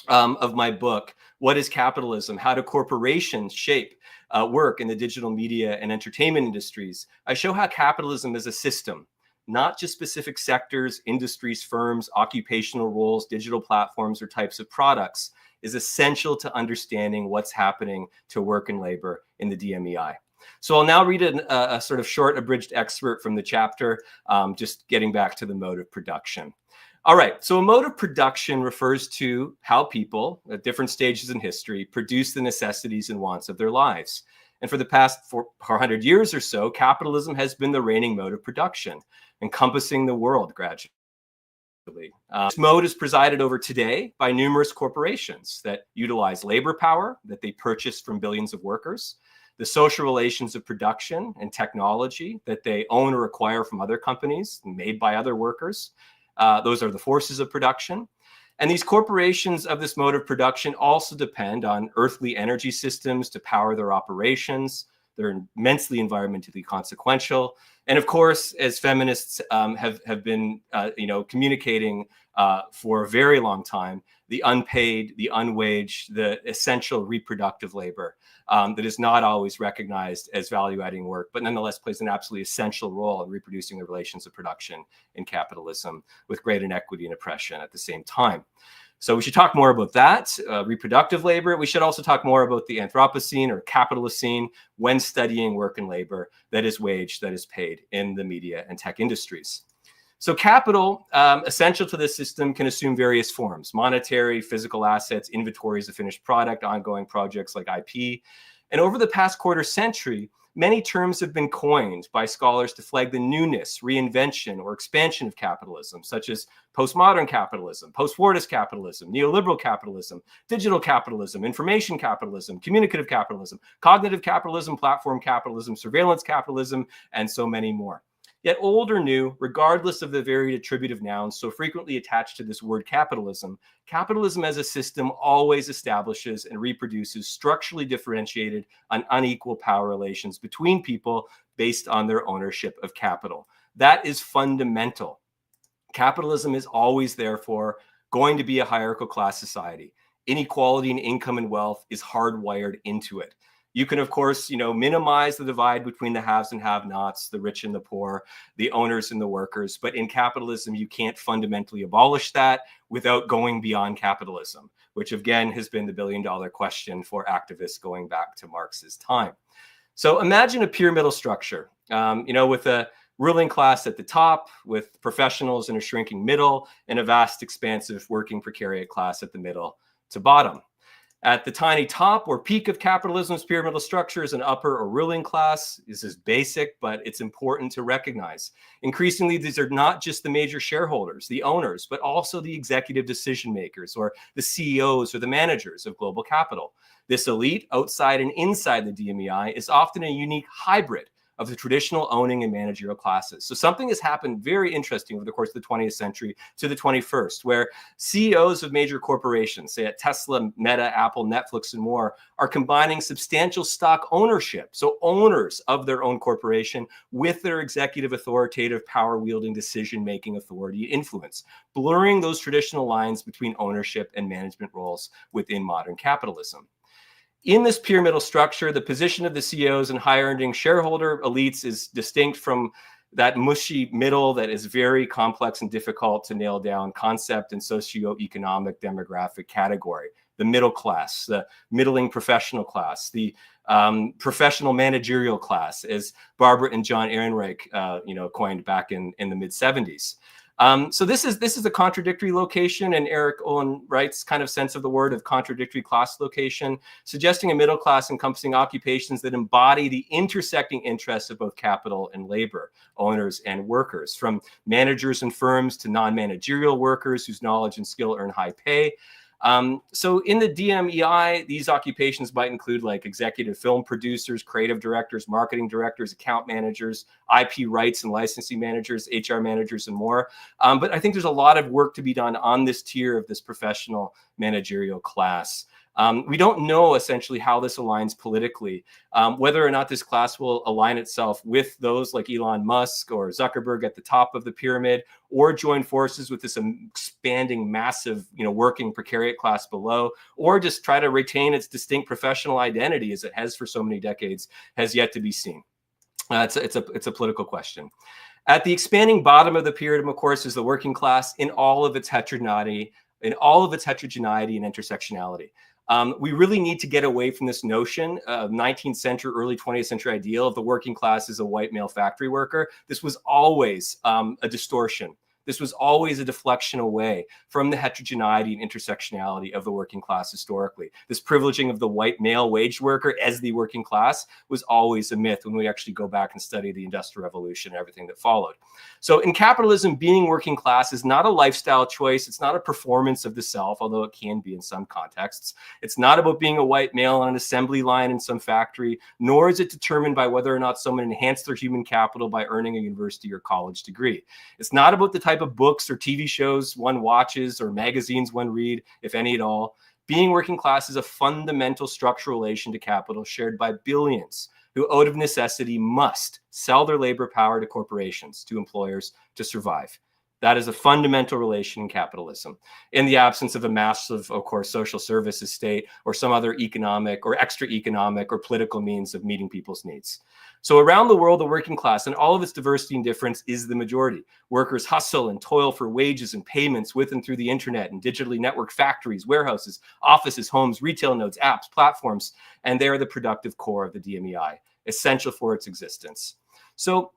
of my book, What is Capitalism? How do corporations shape work in the digital media and entertainment industries? I show how capitalism is a system, not just specific sectors, industries, firms, occupational roles, digital platforms, or types of products, is essential to understanding what's happening to work and labor in the DMEI. So I'll now read a sort of short abridged excerpt from the chapter, just getting back to the mode of production. All right, so a mode of production refers to how people at different stages in history produce the necessities and wants of their lives. And for the past 400 years or so, capitalism has been the reigning mode of production, encompassing the world gradually. This mode is presided over today by numerous corporations that utilize labor power that they purchase from billions of workers, the social relations of production and technology that they own or acquire from other companies made by other workers. Those are the forces of production. And these corporations of this mode of production also depend on earthly energy systems to power their operations. They're immensely environmentally consequential. And of course, as feminists have been communicating for a very long time, the unpaid, the unwaged, the essential reproductive labor that is not always recognized as value-adding work, but nonetheless plays an absolutely essential role in reproducing the relations of production in capitalism with great inequity and oppression at the same time. So we should talk more about that, reproductive labor. We should also talk more about the Anthropocene or Capitalocene when studying work and labor that is waged, that is paid in the media and tech industries. So capital, essential to this system, can assume various forms: monetary, physical assets, inventories of finished product, ongoing projects like IP. And over the past quarter century, many terms have been coined by scholars to flag the newness, reinvention, or expansion of capitalism, such as postmodern capitalism, post-Fordist capitalism, neoliberal capitalism, digital capitalism, information capitalism, communicative capitalism, cognitive capitalism, platform capitalism, surveillance capitalism, and so many more. Yet old or new, regardless of the varied attributive nouns so frequently attached to this word capitalism, capitalism as a system always establishes and reproduces structurally differentiated and unequal power relations between people based on their ownership of capital. That is fundamental. Capitalism is always, therefore, going to be a hierarchical class society. Inequality in income and wealth is hardwired into it. You can, of course, minimize the divide between the haves and have-nots, the rich and the poor, the owners and the workers. But in capitalism, you can't fundamentally abolish that without going beyond capitalism, which again has been the billion-dollar question for activists going back to Marx's time. So imagine a pyramidal structure, with a ruling class at the top, with professionals in a shrinking middle, and a vast, expansive working precariat class at the middle to bottom. At the tiny top or peak of capitalism's pyramidal structure is an upper or ruling class. This is basic, but it's important to recognize. Increasingly, these are not just the major shareholders, the owners, but also the executive decision makers or the CEOs or the managers of global capital. This elite, outside and inside the DMEI, is often a unique hybrid of the traditional owning and managerial classes. So something has happened very interesting over the course of the 20th century to the 21st, where CEOs of major corporations, say at Tesla, Meta, Apple, Netflix, and more, are combining substantial stock ownership, so owners of their own corporation, with their executive authoritative power-wielding decision-making authority influence, blurring those traditional lines between ownership and management roles within modern capitalism. In this pyramidal structure, the position of the CEOs and higher-earning shareholder elites is distinct from that mushy middle that is very complex and difficult to nail down concept and socioeconomic demographic category. The middle class, the middling professional class, the professional managerial class, as Barbara and John Ehrenreich coined back in the mid-70s. So this is a contradictory location, and Eric Olin Wright's kind of sense of the word of contradictory class location, suggesting a middle class encompassing occupations that embody the intersecting interests of both capital and labor, owners and workers, from managers and firms to non-managerial workers whose knowledge and skill earn high pay. So in the DMEI, these occupations might include like executive film producers, creative directors, marketing directors, account managers, IP rights and licensing managers, HR managers, and more. But I think there's a lot of work to be done on this tier of this professional managerial class. We don't know essentially how this aligns politically, whether or not this class will align itself with those like Elon Musk or Zuckerberg at the top of the pyramid, or join forces with this expanding massive, working precariat class below, or just try to retain its distinct professional identity as it has for so many decades, has yet to be seen. It's a political question. At the expanding bottom of the pyramid, of course, is the working class in all of its heterogeneity, and intersectionality. We really need to get away from this notion of 19th century, early 20th century ideal of the working class as a white male factory worker. This was always a distortion. This was always a deflection away from the heterogeneity and intersectionality of the working class historically. This privileging of the white male wage worker as the working class was always a myth when we actually go back and study the Industrial Revolution and everything that followed. So in capitalism, being working class is not a lifestyle choice. It's not a performance of the self, although it can be in some contexts. It's not about being a white male on an assembly line in some factory, nor is it determined by whether or not someone enhanced their human capital by earning a university or college degree. It's not about the type of books or TV shows one watches or magazines one read, if any at all. Being working class is a fundamental structural relation to capital shared by billions who out of necessity must sell their labor power to corporations, to employers, to survive. That is a fundamental relation in capitalism, in the absence of a massive, of course, social services state or some other economic or extra economic or political means of meeting people's needs. So around the world, the working class and all of its diversity and difference is the majority. Workers hustle and toil for wages and payments with and through the internet and digitally networked factories, warehouses, offices, homes, retail nodes, apps, platforms, and they are the productive core of the DMEI, essential for its existence. So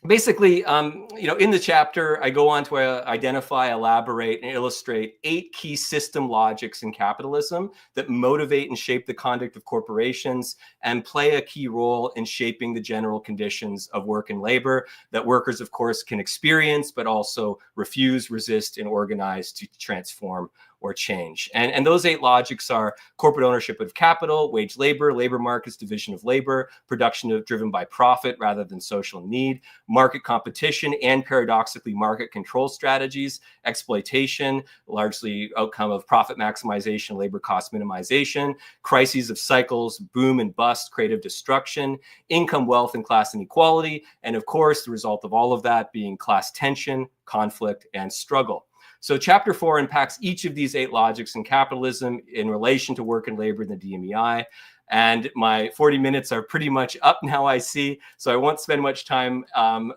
basically, in the chapter, I go on to identify, elaborate, and illustrate 8 key system logics in capitalism that motivate and shape the conduct of corporations and play a key role in shaping the general conditions of work and labor that workers, of course, can experience, but also refuse, resist, and organize to transform or change. And those 8 logics are corporate ownership of capital, wage labor, labor markets, division of labor, production driven by profit rather than social need, market competition, and paradoxically market control strategies, exploitation, largely outcome of profit maximization, labor cost minimization, crises of cycles, boom and bust, creative destruction, income, wealth, and class inequality, and of course, the result of all of that being class tension, conflict, and struggle. So chapter 4 unpacks each of these 8 logics in capitalism in relation to work and labor in the DMEI. And my 40 minutes are pretty much up now, I see. So I won't spend much time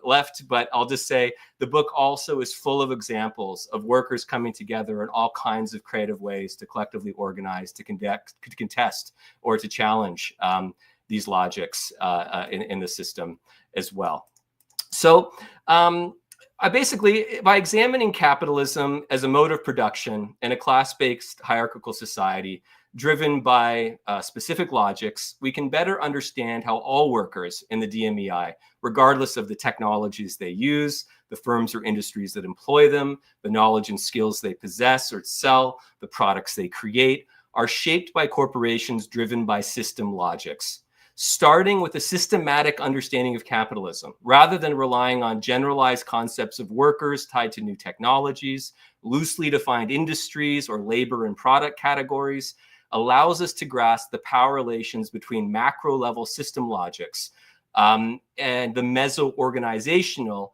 left, but I'll just say the book also is full of examples of workers coming together in all kinds of creative ways to collectively organize, to contest, or to challenge these logics in the system as well. So I basically, by examining capitalism as a mode of production in a class-based hierarchical society driven by specific logics, we can better understand how all workers in the DMEI, regardless of the technologies they use, the firms or industries that employ them, the knowledge and skills they possess or sell, the products they create, are shaped by corporations driven by system logics. Starting with a systematic understanding of capitalism, rather than relying on generalized concepts of workers tied to new technologies, loosely defined industries, or labor and product categories, allows us to grasp the power relations between macro-level system logics and the meso-organizational,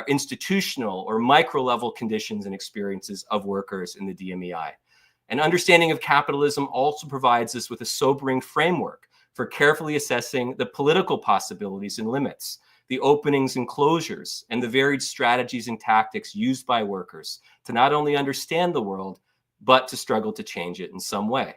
institutional, or micro-level conditions and experiences of workers in the DMEI. An understanding of capitalism also provides us with a sobering framework for carefully assessing the political possibilities and limits, the openings and closures, and the varied strategies and tactics used by workers to not only understand the world, but to struggle to change it in some way.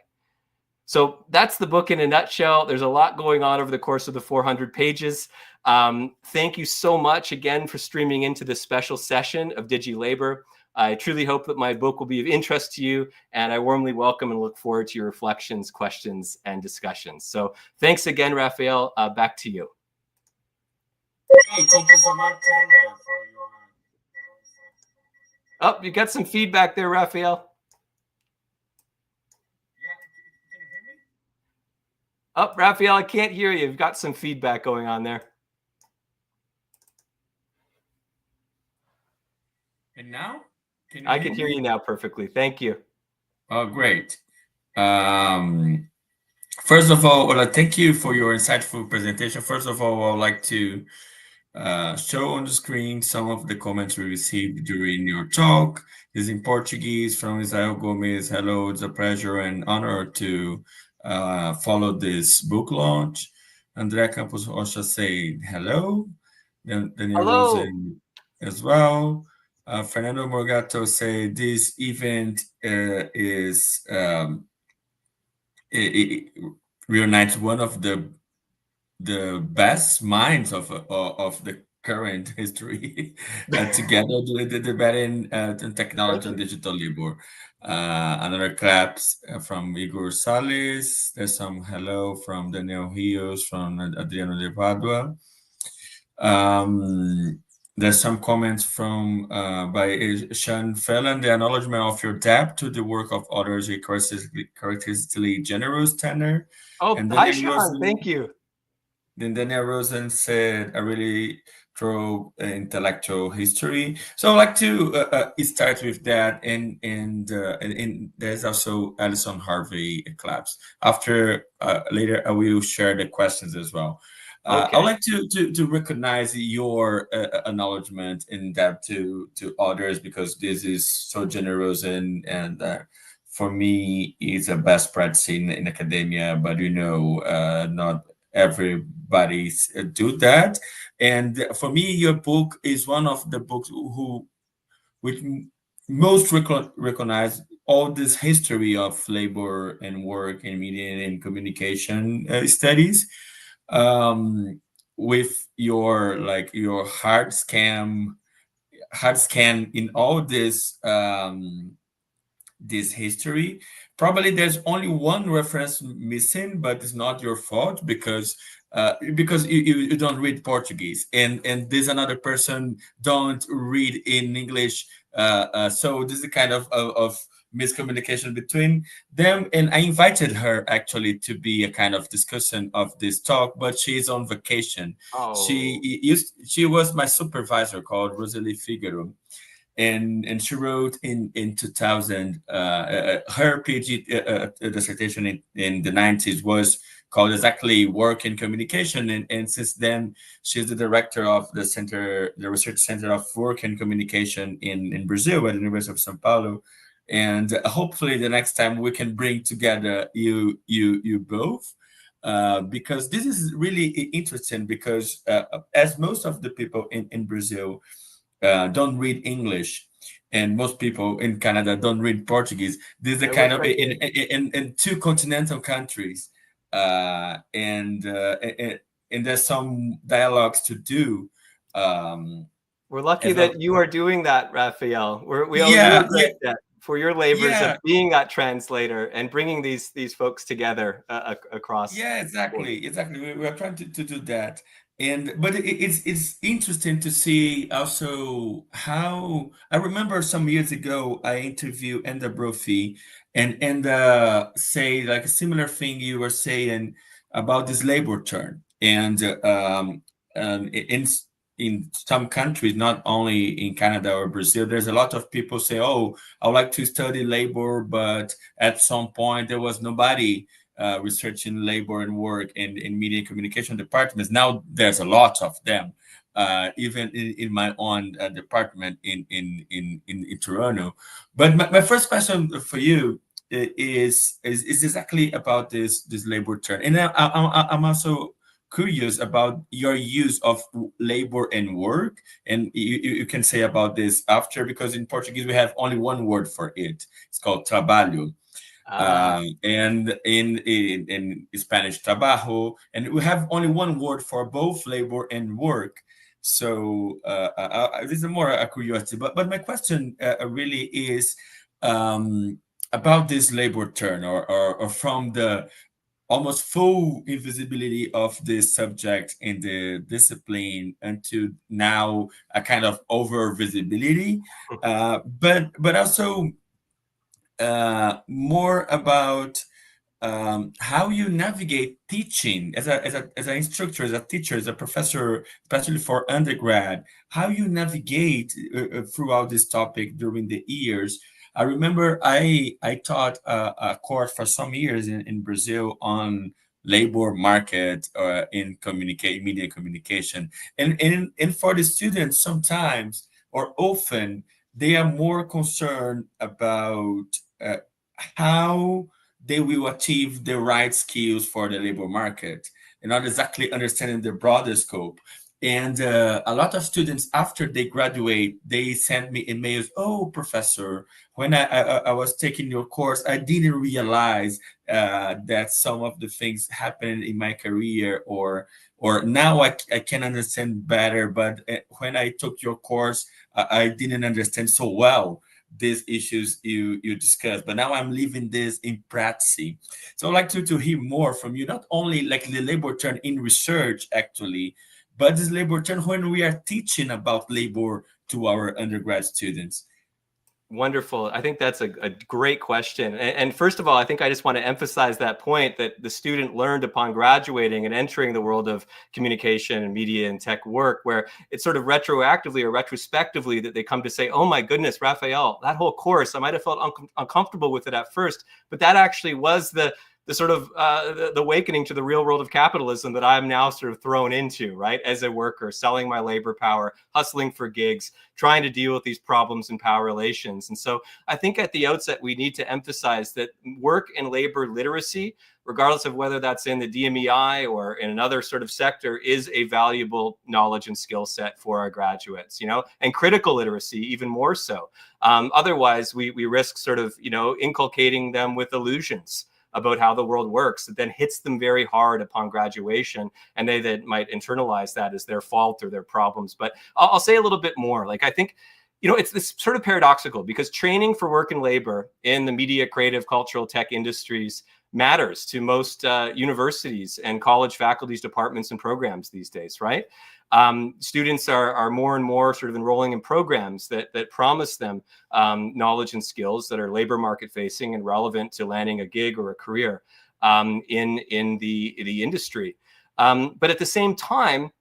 So that's the book in a nutshell. There's a lot going on over the course of the 400 pages. Thank you so much again for streaming into this special session of DigiLabor. I truly hope that my book will be of interest to you, and I warmly welcome and look forward to your reflections, questions, and discussions. So thanks again, Raphael. Back to you. Hey, thank you so much, Tanner, for your... Oh, you got some feedback there, Raphael. Yeah, can you hear me? Oh, Raphael, I can't hear you. You've got some feedback going on there. And now? I can hear you now perfectly. Thank you. Oh, great. Um, First of all, well, thank you for your insightful presentation. First of all, I would like to show on the screen some of the comments we received during your talk. Is in Portuguese from Israel Gomez. Hello, it's a pleasure and honor to follow this book launch. Andrea Campos Rocha said hello. Daniel Hello. Rosen as well. Fernando Morgato said this event is it reunites one of the best minds of the current history together the debating Thank technology and you. digital labor. Another claps from Igor Salis. There's some hello from Daniel Rios, from Adriano de Padua. Um, there's some comments from by Sean Felon. The acknowledgement of your debt to the work of others is characteristically generous, Tanner. Oh, And hi, Daniel Sean. Thank Rosen you. then Daniel Rosen said a really thorough intellectual history. So I'd like to start with that, and there's also Alison Harvey collapse. After later, I will share the questions as well. I'd Okay. like to recognize your acknowledgement in that to others because this is so generous and for me it's a best practice in academia, but not everybody do that. And for me, your book is one of the books who which most recognize all this history of labor and work and media and communication studies, um, with your your hard scan in all this history. Probably there's only one reference missing, but it's not your fault because you don't read Portuguese, and there's another person don't read in English. So this is a kind of miscommunication between them. And I invited her actually to be a kind of discussion of this talk, but she's on vacation. Oh, She was my supervisor called Rosalie Figueroa, and she wrote in 2000 her PhD dissertation in the 90s was called exactly work in communication, and since then she's the director of the research center of work and communication in Brazil at the University of São Paulo. And hopefully the next time we can bring together you both, because this is really interesting because as most of the people in Brazil don't read English, and most people in Canada don't read Portuguese. This is a I kind wish of I did. in two continental countries, and there's some dialogues to do. Um, We're lucky as well. that you are doing that, Raphael. We owe you a Yeah, great yeah, debt for your labors of yeah. being that translator and bringing these folks together across Yeah, the board. exactly, exactly. We are trying to do that, and but it's interesting to see also how I remember some years ago I interviewed Enda Brophy, and say like a similar thing you were saying about this labor term, and in some countries, not only in Canada or Brazil, there's a lot of people say, "Oh, I would like to study labor," but at some point there was nobody researching labor and work in media and communication departments. Now there's a lot of them, even in my own department in Toronto. But my first question for you is exactly about this labor term, and I'm also curious about your use of labor and work, and you can say about this after, because in Portuguese we have only one word for it. It's called trabalho, Ah, and in Spanish, trabajo, and we have only one word for both labor and work. So this is more a curiosity, but my question really is um, about this labor term, or from the almost full invisibility of this subject in the discipline into now a kind of over visibility, but also more about how you navigate teaching as an instructor, as a teacher, as a professor, especially for undergrad, how you navigate throughout this topic during the years. I remember I taught a course for some years in Brazil on labor market in communicate media communication, and for the students sometimes or often they are more concerned about uh, how they will achieve the right skills for the labor market and not exactly understanding the broader scope. And a lot of students, after they graduate, they send me emails. Oh, professor, when I was taking your course, I didn't realize that some of the things happened in my career, or now I can understand better. But when I took your course, I didn't understand so well these issues you discussed. But now I'm living this in practice. So I'd like to hear more from you, not only like the labor term in research, actually, but this labor term when we are teaching about labor to our undergrad students. Wonderful. I think that's a great question. And first of all, I think I just want to emphasize that point that the student learned upon graduating and entering the world of communication and media and tech work, where it's sort of retroactively or retrospectively that they come to say, oh my goodness, Raphael, that whole course, I might have felt uncomfortable with it at first, but that actually was the sort of the awakening to the real world of capitalism that I'm now sort of thrown into, right? As a worker, selling my labor power, hustling for gigs, trying to deal with these problems in power relations. And so I think at the outset, we need to emphasize that work and labor literacy, regardless of whether that's in the DMEI or in another sort of sector, is a valuable knowledge and skill set for our graduates, and critical literacy even more so. Otherwise, we risk sort of, inculcating them with illusions about how the world works that then hits them very hard upon graduation, and they that might internalize that as their fault or their problems. But I'll say a little bit more. Like, I think, it's sort of paradoxical because training for work and labor in the media, creative, cultural, tech industries matters to most universities and college faculties, departments, and programs these days, right? Students are more and more sort of enrolling in programs that promise them knowledge and skills that are labor market facing and relevant to landing a gig or a career in the industry. But at the same time,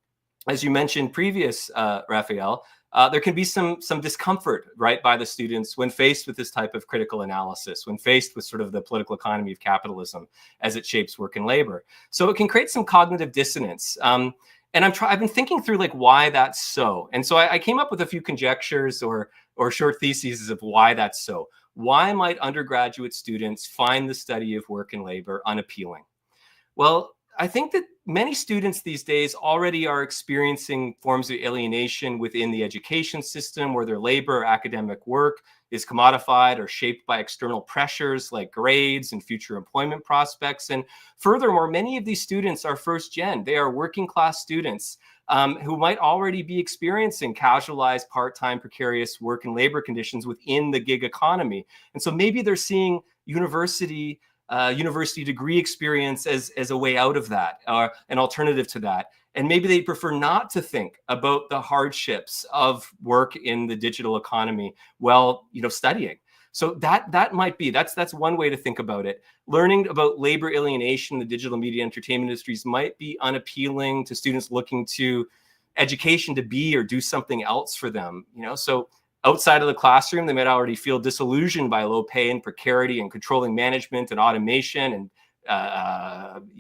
as you mentioned previous, Raphael, there can be some discomfort, right, by the students when faced with this type of critical analysis, when faced with sort of the political economy of capitalism as it shapes work and labor. So it can create some cognitive dissonance. And I've been thinking through like why that's so. And so I came up with a few conjectures or short theses of why that's so. Why might undergraduate students find the study of work and labor unappealing? Well, I think that many students these days already are experiencing forms of alienation within the education system where their labor or academic work is commodified or shaped by external pressures like grades and future employment prospects. And furthermore, many of these students are first gen. They are working class students who might already be experiencing casualized, part-time, precarious work and labor conditions within the gig economy. And so maybe they're seeing university degree experience as a way out of that, or an alternative to that. And maybe they prefer not to think about the hardships of work in the digital economy while studying. So that might be, that's one way to think about it. Learning about labor alienation in the digital media entertainment industries might be unappealing to students looking to education to be or do something else for them. So outside of the classroom, they might already feel disillusioned by low pay and precarity and controlling management and automation and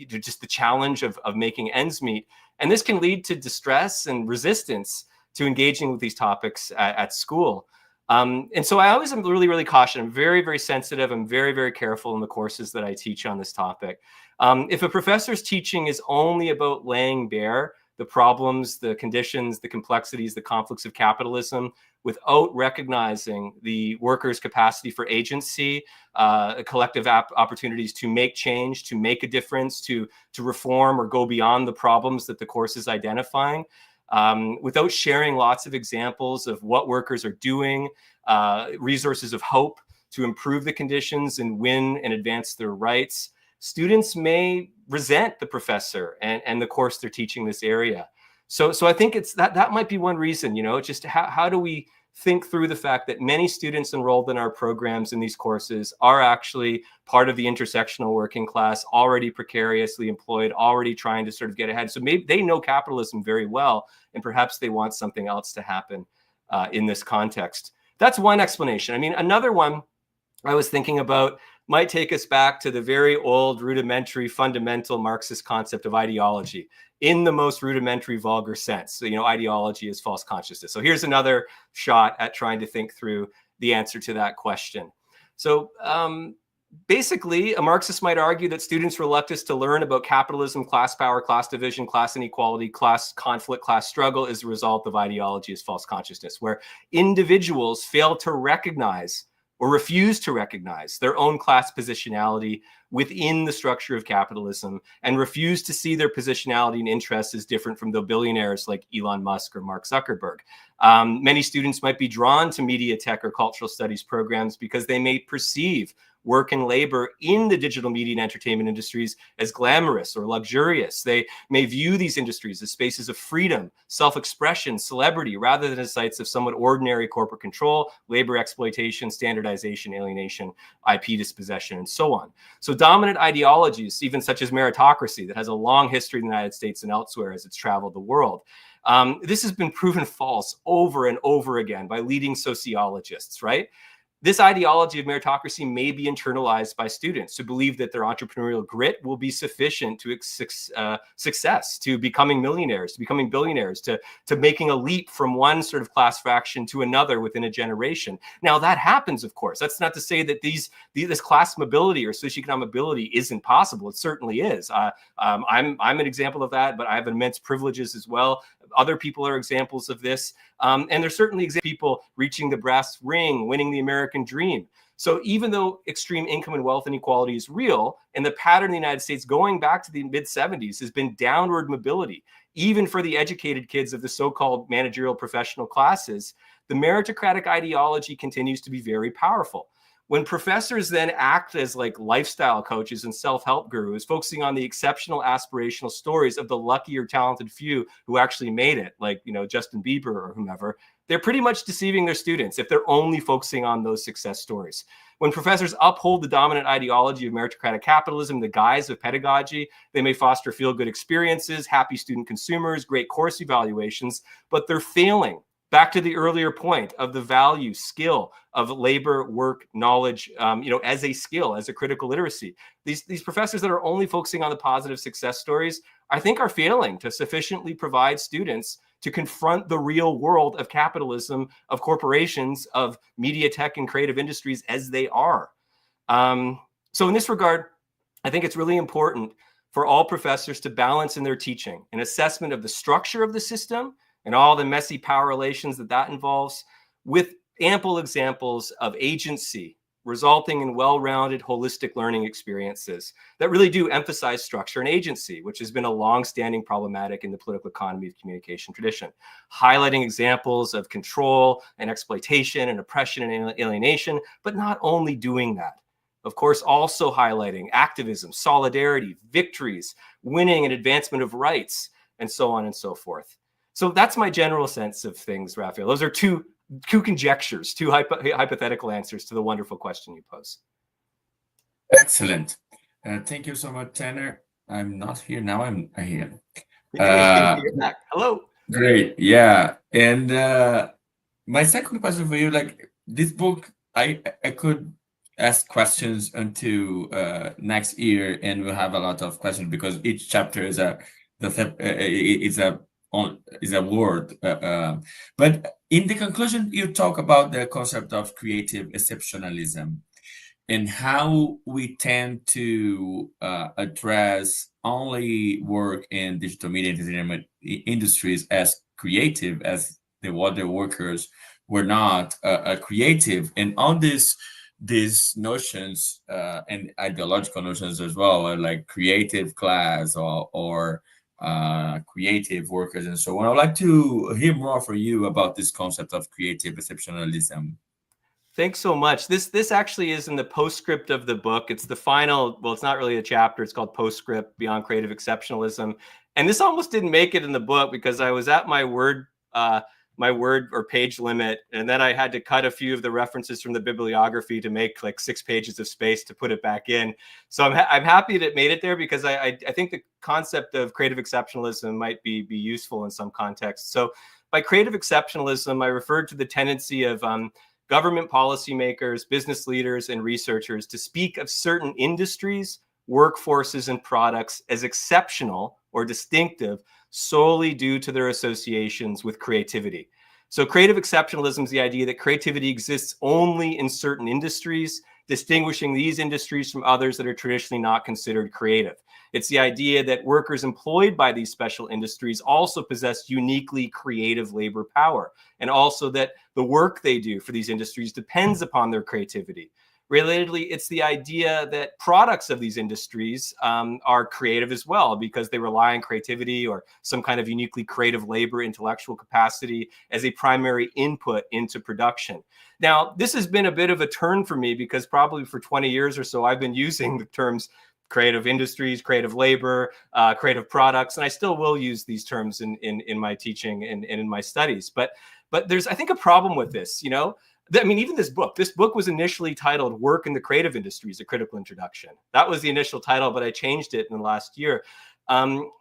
just the challenge of making ends meet. And this can lead to distress and resistance to engaging with these topics at school. And so I always am really, really cautious. I'm very, very sensitive. I'm very, very careful in the courses that I teach on this topic. If a professor's teaching is only about laying bare the problems, the conditions, the complexities, the conflicts of capitalism, without recognizing the workers' capacity for agency, collective opportunities to make change, to make a difference, to reform or go beyond the problems that the course is identifying, without sharing lots of examples of what workers are doing, resources of hope to improve the conditions and win and advance their rights, students may resent the professor and the course they're teaching this area. So I think it's that might be one reason, just how do we think through the fact that many students enrolled in our programs in these courses are actually part of the intersectional working class, already precariously employed, already trying to sort of get ahead. So maybe they know capitalism very well, and perhaps they want something else to happen in this context. That's one explanation. I mean, another one I was thinking about might take us back to the very old, rudimentary, fundamental Marxist concept of ideology in the most rudimentary, vulgar sense. So, ideology is false consciousness. So here's another shot at trying to think through the answer to that question. So basically, a Marxist might argue that students' reluctance to learn about capitalism, class power, class division, class inequality, class conflict, class struggle is a result of ideology as false consciousness, where individuals fail to recognize or refuse to recognize their own class positionality within the structure of capitalism and refuse to see their positionality and interests as different from the billionaires like Elon Musk or Mark Zuckerberg. Many students might be drawn to media tech or cultural studies programs because they may perceive work and labor in the digital media and entertainment industries as glamorous or luxurious. They may view these industries as spaces of freedom, self-expression, celebrity, rather than as sites of somewhat ordinary corporate control, labor exploitation, standardization, alienation, IP dispossession, and so on. So dominant ideologies, even such as meritocracy, that has a long history in the United States and elsewhere as it's traveled the world, this has been proven false over and over again by leading sociologists, right? This ideology of meritocracy may be internalized by students who believe that their entrepreneurial grit will be sufficient to success, to becoming millionaires, to becoming billionaires, to making a leap from one sort of class fraction to another within a generation. Now, that happens, of course. That's not to say that this class mobility or socioeconomic mobility isn't possible. It certainly is. I'm an example of that, but I have immense privileges as well. Other people are examples of this. And there's certainly people reaching the brass ring, winning the American dream. So even though extreme income and wealth inequality is real, and the pattern in the United States going back to the mid-70s has been downward mobility, even for the educated kids of the so-called managerial professional classes, the meritocratic ideology continues to be very powerful. When professors then act as like lifestyle coaches and self-help gurus, focusing on the exceptional aspirational stories of the lucky or talented few who actually made it, like, Justin Bieber or whomever, they're pretty much deceiving their students if they're only focusing on those success stories. When professors uphold the dominant ideology of meritocratic capitalism in the guise of pedagogy, they may foster feel-good experiences, happy student consumers, great course evaluations, but they're failing. Back to the earlier point of the value, skill of labor, work, knowledge, as a skill, as a critical literacy. These professors that are only focusing on the positive success stories, I think, are failing to sufficiently provide students to confront the real world of capitalism, of corporations, of media tech and creative industries as they are. So in this regard, I think it's really important for all professors to balance in their teaching an assessment of the structure of the system and all the messy power relations that involves, with ample examples of agency resulting in well-rounded holistic learning experiences that really do emphasize structure and agency, which has been a long-standing problematic in the political economy of communication tradition, highlighting examples of control and exploitation and oppression and alienation, but not only doing that, of course, also highlighting activism, solidarity, victories, winning and advancement of rights, and so on and so forth. So that's my general sense of things, Raphael. Those are two conjectures, two hypothetical answers to the wonderful question you pose. Excellent. Thank you so much, Tanner. I'm not here now. I'm here. You're back. Hello. Great. Yeah. And my second question for you, like this book, I could ask questions until next year, and we'll have a lot of questions because each chapter is a word. But in the conclusion, you talk about the concept of creative exceptionalism and how we tend to address only work in digital media entertainment industries as creative, as the other workers were not creative. And on these notions and ideological notions as well, like creative class or creative workers and so on. I'd like to hear more from you about this concept of creative exceptionalism. Thanks so much. This actually is in the postscript of the book. It's the final, well, it's not really a chapter. It's called Postscript Beyond Creative Exceptionalism. And this almost didn't make it in the book because I was at my word or page limit. And then I had to cut a few of the references from the bibliography to make like 6 pages of space to put it back in. So I'm happy that it made it there because I think the concept of creative exceptionalism might be useful in some contexts. So by creative exceptionalism, I referred to the tendency of government policymakers, business leaders, and researchers to speak of certain industries, workforces, and products as exceptional or distinctive solely due to their associations with creativity. So creative exceptionalism is the idea that creativity exists only in certain industries, distinguishing these industries from others that are traditionally not considered creative. It's the idea that workers employed by these special industries also possess uniquely creative labor power, and also that the work they do for these industries depends upon their creativity. Relatedly, it's the idea that products of these industries are creative as well, because they rely on creativity or some kind of uniquely creative labor, intellectual capacity as a primary input into production. Now, this has been a bit of a turn for me, because probably for 20 years or so, I've been using the terms creative industries, creative labor, creative products, and I still will use these terms in my teaching and in my studies. But there's, I think, a problem with this, you know. I mean, even this book was initially titled Work in the Creative Industries, A Critical Introduction. That was the initial title, but I changed it in the last year.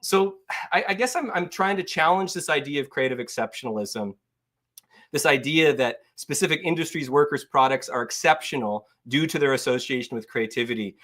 So I guess I'm trying to challenge this idea of creative exceptionalism, this idea that specific industries, workers, products are exceptional due to their association with creativity,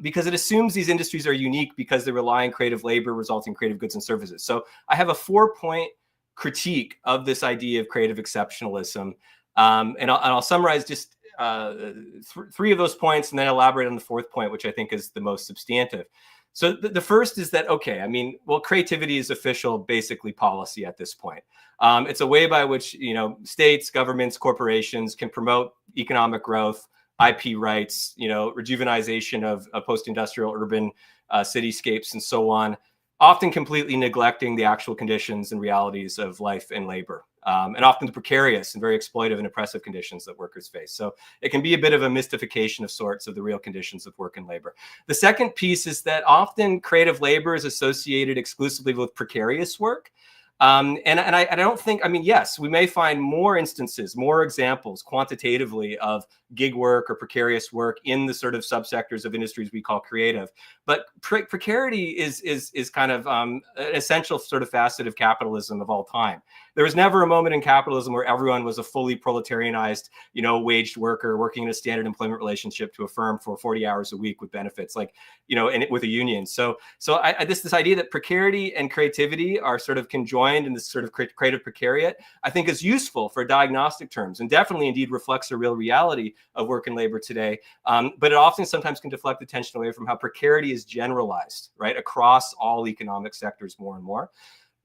because it assumes these industries are unique because they rely on creative labor, resulting in creative goods and services. So I have a 4-point critique of this idea of creative exceptionalism. And I'll summarize just 3 of those points and then elaborate on the 4th point, which I think is the most substantive. So the first is that, okay, I mean, well, creativity is official, basically policy at this point. It's a way by which, you know, states, governments, corporations can promote economic growth, IP rights, you know, rejuvenization of post-industrial urban cityscapes and so on, often completely neglecting the actual conditions and realities of life and labor, and often the precarious and very exploitive and oppressive conditions that workers face. So it can be a bit of a mystification of sorts of the real conditions of work and labor. The second piece is that often creative labor is associated exclusively with precarious work. And I don't think, I mean, yes, we may find more instances, more examples quantitatively of gig work or precarious work in the sort of subsectors of industries we call creative. But precarity is kind of an essential sort of facet of capitalism of all time. There was never a moment in capitalism where everyone was a fully proletarianized, you know, waged worker working in a standard employment relationship to a firm for 40 hours a week with benefits, like, you know, and with a union. So this idea that precarity and creativity are sort of conjoined in this sort of creative precariat, I think is useful for diagnostic terms, and definitely indeed reflects a real reality of work and labor today. But it often sometimes can deflect attention away from how precarity is generalized, right, across all economic sectors more and more.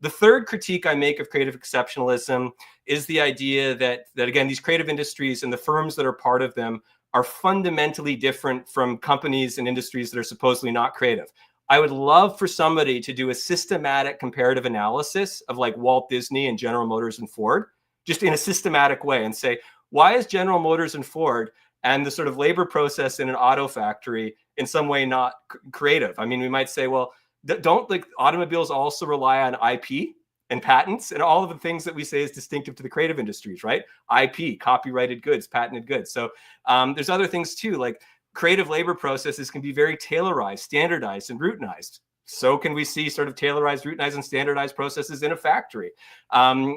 The third critique I make of creative exceptionalism is the idea that again, these creative industries and the firms that are part of them are fundamentally different from companies and industries that are supposedly not creative. I would love for somebody to do a systematic comparative analysis of like Walt Disney and General Motors and Ford, just in a systematic way, and say, why is General Motors and Ford and the sort of labor process in an auto factory in some way not creative? I mean, we might say, well, don't like automobiles also rely on IP and patents and all of the things that we say is distinctive to the creative industries, right? IP, copyrighted goods, patented goods. So there's other things too, like creative labor processes can be very tailorized, standardized, and routinized. So can we see sort of tailorized, routinized, and standardized processes in a factory?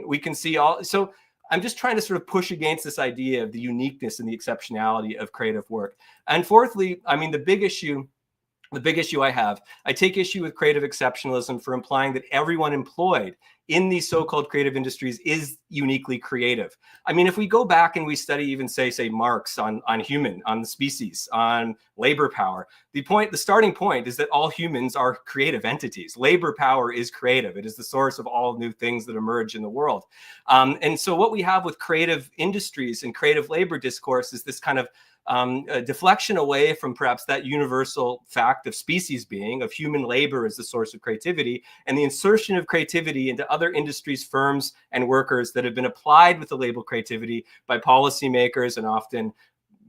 We can see all. So I'm just trying to sort of push against this idea of the uniqueness and the exceptionality of creative work. And fourthly, I mean, the big issue I take issue with creative exceptionalism for implying that everyone employed in these so-called creative industries is uniquely creative. I mean, if we go back and we study even say Marx on the species, on labor power, the starting point is that all humans are creative entities. Labor power is creative. It is the source of all new things that emerge in the world. And so what we have with creative industries and creative labor discourse is this kind of a deflection away from perhaps that universal fact of species being, of human labor as the source of creativity, and the insertion of creativity into other industries, firms, and workers that have been applied with the label creativity by policymakers and often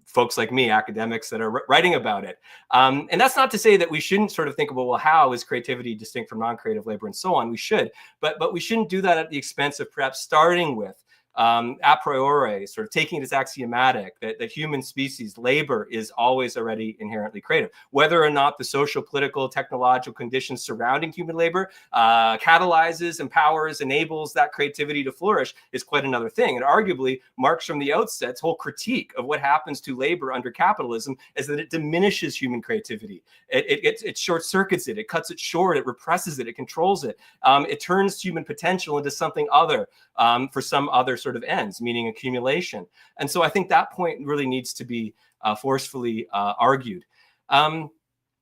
folks like me, academics that are writing about it. And that's not to say that we shouldn't sort of think about, well, how is creativity distinct from non-creative labor and so on? We should, but we shouldn't do that at the expense of perhaps starting with a priori, sort of taking it as axiomatic that the human species, labor, is always already inherently creative. Whether or not the social, political, technological conditions surrounding human labor catalyzes, empowers, enables that creativity to flourish is quite another thing. And arguably, Marx from the outset's whole critique of what happens to labor under capitalism is that it diminishes human creativity. It short circuits it, it cuts it short, it represses it, it controls it. It turns human potential into something other for some other sort of ends, meaning accumulation. And so I think that point really needs to be forcefully argued.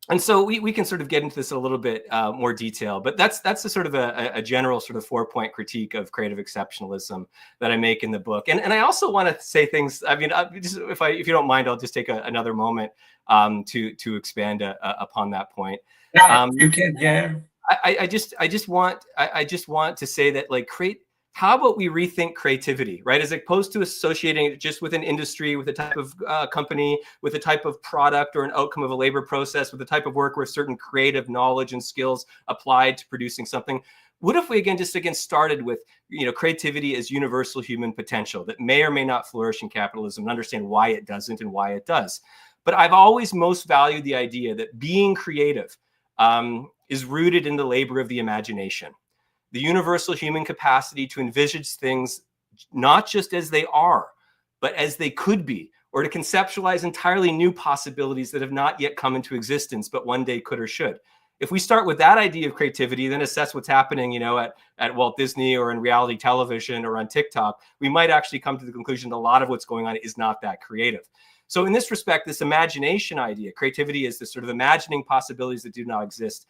And so we can sort of get into this a little bit more detail, but that's a sort of a general sort of 4-point critique of creative exceptionalism that I make in the book. And I also want to say things. I mean, if you don't mind, I'll just take another moment to expand upon that point. Yeah, you can. Yeah. I just want to say that, like, how about we rethink creativity, right? As opposed to associating it just with an industry, with a type of company, with a type of product or an outcome of a labor process, with a type of work where certain creative knowledge and skills applied to producing something. What if we just started with, creativity as universal human potential that may or may not flourish in capitalism, and understand why it doesn't and why it does. But I've always most valued the idea that being creative is rooted in the labor of the imagination. The universal human capacity to envisage things not just as they are, but as they could be, or to conceptualize entirely new possibilities that have not yet come into existence, but one day could or should. If we start with that idea of creativity, then assess what's happening, at Walt Disney or in reality television or on TikTok, we might actually come to the conclusion that a lot of what's going on is not that creative. So in this respect, this imagination idea, creativity is this sort of imagining possibilities that do not exist.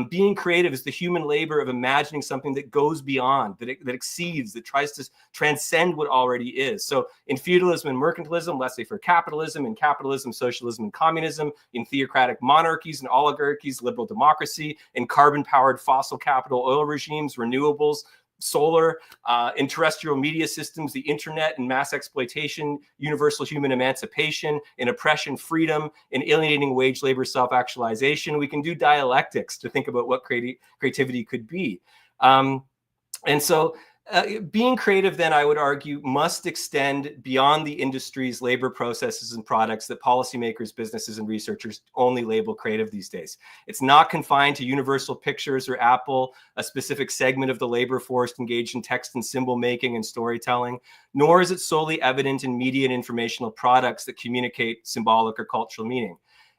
Being creative is the human labor of imagining something that goes beyond, that exceeds, that tries to transcend what already is. So in feudalism and mercantilism, laissez-faire capitalism, in capitalism, socialism, and communism, in theocratic monarchies and oligarchies, liberal democracy, in carbon-powered fossil capital oil regimes, renewables, solar, in terrestrial media systems, the internet and mass exploitation, universal human emancipation, in oppression, freedom, in alienating wage labor, self-actualization. We can do dialectics to think about what creativity could be. And so being creative, then, I would argue, must extend beyond the industry's labor processes and products that policymakers, businesses, and researchers only label creative these days. It's not confined to Universal Pictures or Apple, a specific segment of the labor force engaged in text and symbol making and storytelling, nor is it solely evident in media and informational products that communicate symbolic or cultural meaning.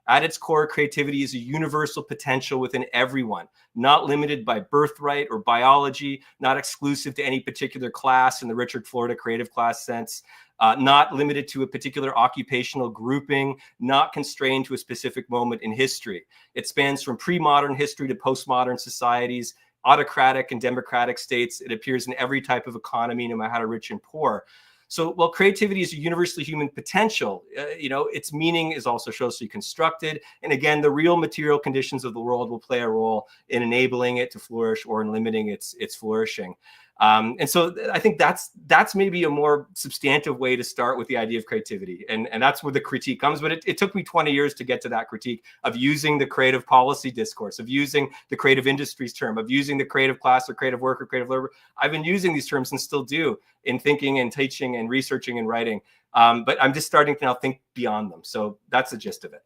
At its core, creativity is a universal potential within everyone, not limited by birthright or biology, not exclusive to any particular class in the Richard Florida creative class sense, not limited to a particular occupational grouping, not constrained to a specific moment in history. It spans from pre-modern history to postmodern societies, autocratic and democratic states. It appears in every type of economy, no matter how rich and poor. So while creativity is a universally human potential, its meaning is also socially constructed. And again, the real material conditions of the world will play a role in enabling it to flourish or in limiting its flourishing. And so I think that's maybe a more substantive way to start with the idea of creativity. And that's where the critique comes. But it took me 20 years to get to that critique of using the creative policy discourse, of using the creative industries term, of using the creative class or creative work or creative labor. I've been using these terms and still do in thinking and teaching and researching and writing. But I'm just starting to now think beyond them. So that's the gist of it.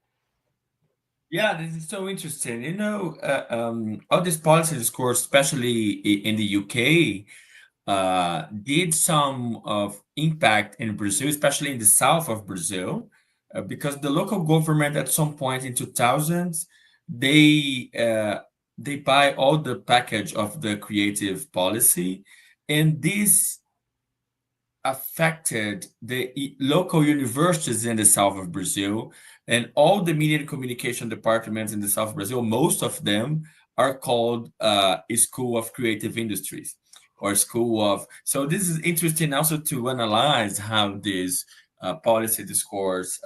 Yeah, this is so interesting. All this policy discourse, especially in the UK, did some of impact in Brazil, especially in the south of Brazil, because the local government at some point in 2000s, they buy all the package of the creative policy, and this affected the local universities in the south of Brazil, and all the media and communication departments in the south of Brazil. Most of them are called School of Creative Industries or School of. So this is interesting also to analyze how this policy discourse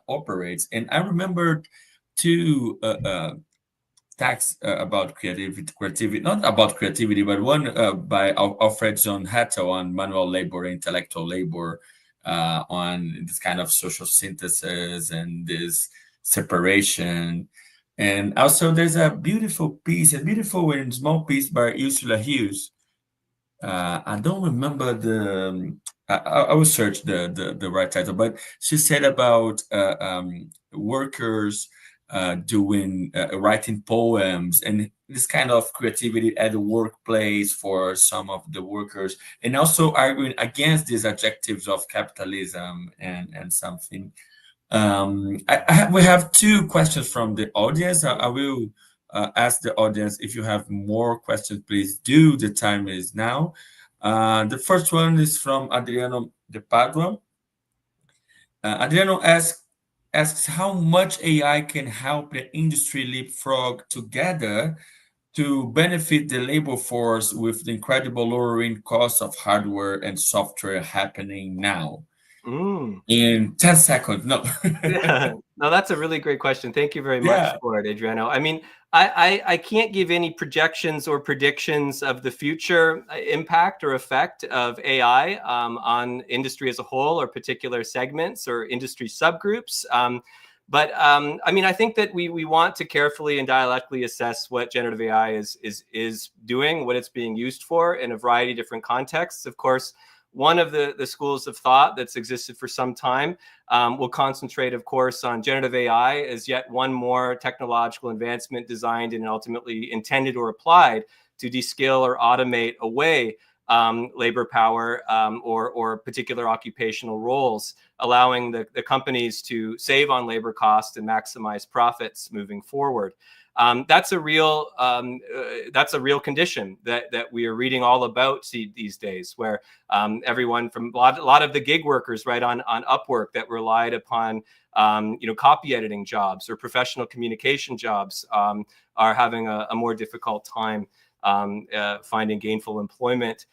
operates. And I remembered two texts about creativity, not about creativity, but one by Alfred John Hattel on manual labor, intellectual labor, on this kind of social synthesis and this separation. And also there's a beautiful and small piece by Ursula Hughes. I don't remember I will search the right title, but she said about workers doing writing poems and this kind of creativity at the workplace for some of the workers, and also arguing against these adjectives of capitalism and something. We have two questions from the audience. I will ask the audience if you have more questions, please do. The time is now. The first one is from Adriano de Padua. Adriano asks how much AI can help the industry leapfrog together to benefit the labor force with the incredible lowering costs of hardware and software happening now. Mm. In 10 seconds, no. Yeah, no, that's a really great question. Thank you very much Yeah. for it, Adriano. I mean, I can't give any projections or predictions of the future impact or effect of AI on industry as a whole, or particular segments or industry subgroups. But I mean, I think that we want to carefully and dialectically assess what generative AI is doing, what it's being used for in a variety of different contexts. Of course, one of the schools of thought that's existed for some time will concentrate, of course, on generative AI as yet one more technological advancement designed and ultimately intended or applied to deskill or automate away labor power or particular occupational roles, allowing the companies to save on labor costs and maximize profits moving forward. That's a real condition that we are reading all about these days, where everyone from a lot of the gig workers, right, on Upwork that relied upon copy editing jobs or professional communication jobs are having a more difficult time finding gainful employment.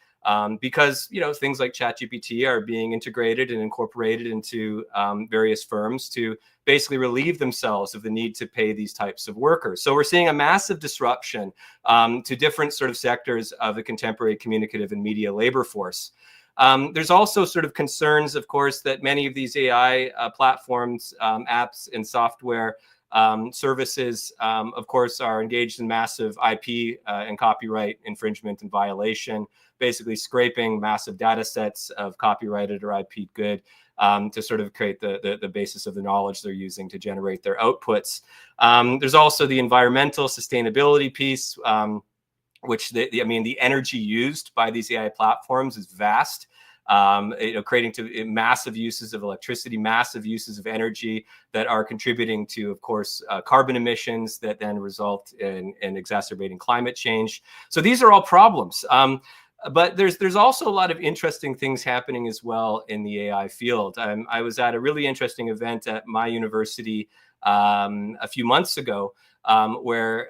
Because things like ChatGPT are being integrated and incorporated into various firms to basically relieve themselves of the need to pay these types of workers. So we're seeing a massive disruption to different sort of sectors of the contemporary communicative and media labor force. There's also sort of concerns, of course, that many of these AI platforms, apps, and software services, of course, are engaged in massive IP and copyright infringement and violation, basically scraping massive data sets of copyrighted or IP good to sort of create the basis of the knowledge they're using to generate their outputs. There's also the environmental sustainability piece, which the energy used by these AI platforms is vast. Creating to massive uses of electricity, massive uses of energy that are contributing to, of course, carbon emissions that then result in exacerbating climate change. So these are all problems. But there's also a lot of interesting things happening as well in the AI field. I was at a really interesting event at my university a few months ago, where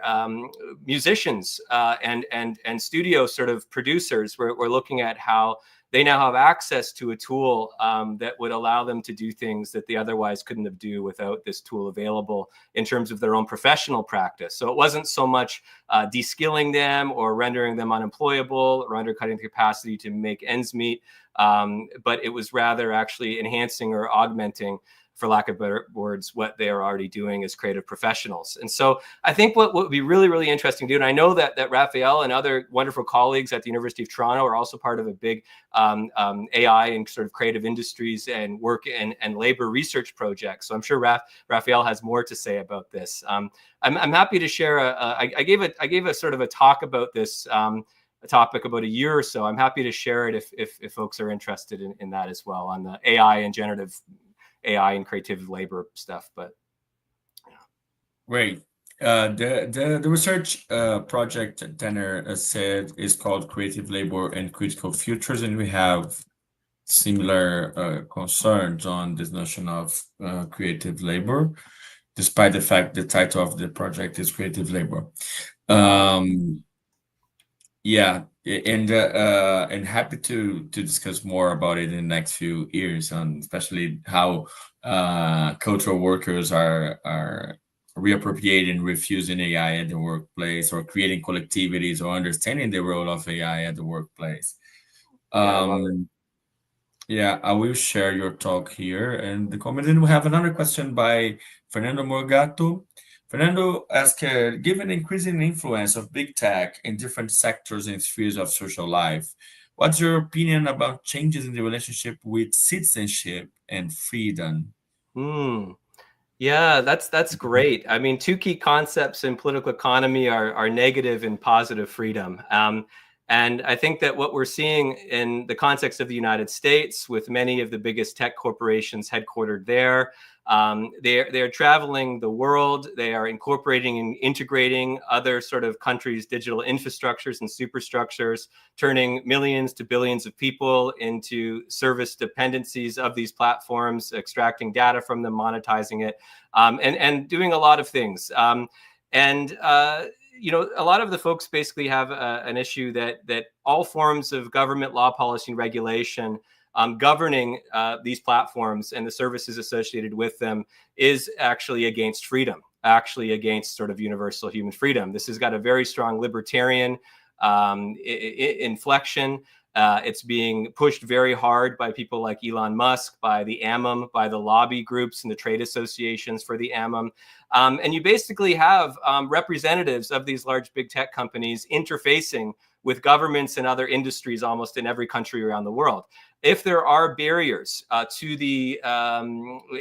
musicians and studio sort of producers were looking at how they now have access to a tool that would allow them to do things that they otherwise couldn't have do without this tool available in terms of their own professional practice. So it wasn't so much de-skilling them or rendering them unemployable or undercutting the capacity to make ends meet, but it was rather actually enhancing or augmenting, for lack of better words, what they are already doing as creative professionals. And so I think what would be really, really interesting to do, and I know that Raphael and other wonderful colleagues at the University of Toronto are also part of a big AI and sort of creative industries and work and labor research project. So I'm sure Raphael has more to say about this. I'm happy to share. I gave a sort of a talk about this a topic about a year or so. I'm happy to share it if folks are interested in that as well, on the AI and generative AI and creative labor stuff. But yeah. Great. The research project Tanner said is called Creative Labor and Critical Futures, and we have similar concerns on this notion of creative labor, despite the fact the title of the project is Creative Labor. Yeah, and happy to discuss more about it in the next few years, on especially how cultural workers are reappropriating, refusing AI at the workplace, or creating collectivities, or understanding the role of AI at the workplace. Yeah, I love it. Yeah, I will share your talk here and the comment. And we have another question by Fernando Morgato. Fernando asked, given the increasing influence of big tech in different sectors and spheres of social life, What's your opinion about changes in the relationship with citizenship and freedom? Hmm. Yeah, that's great. I mean, two key concepts in political economy are negative and positive freedom. And I think that what we're seeing in the context of the United States, with many of the biggest tech corporations headquartered there, they're traveling the world. They are incorporating and integrating other sort of countries' digital infrastructures and superstructures, turning millions to billions of people into service dependencies of these platforms, extracting data from them, monetizing it, and doing a lot of things. And a lot of the folks basically have an issue that all forms of government law, policy, and regulation governing these platforms and the services associated with them is actually against freedom, actually against sort of universal human freedom. This has got a very strong libertarian inflection. It's being pushed very hard by people like Elon Musk, by the AMM, by the lobby groups and the trade associations for the AMM. And you basically have representatives of these large big tech companies interfacing with governments and other industries almost in every country around the world. If there are barriers to the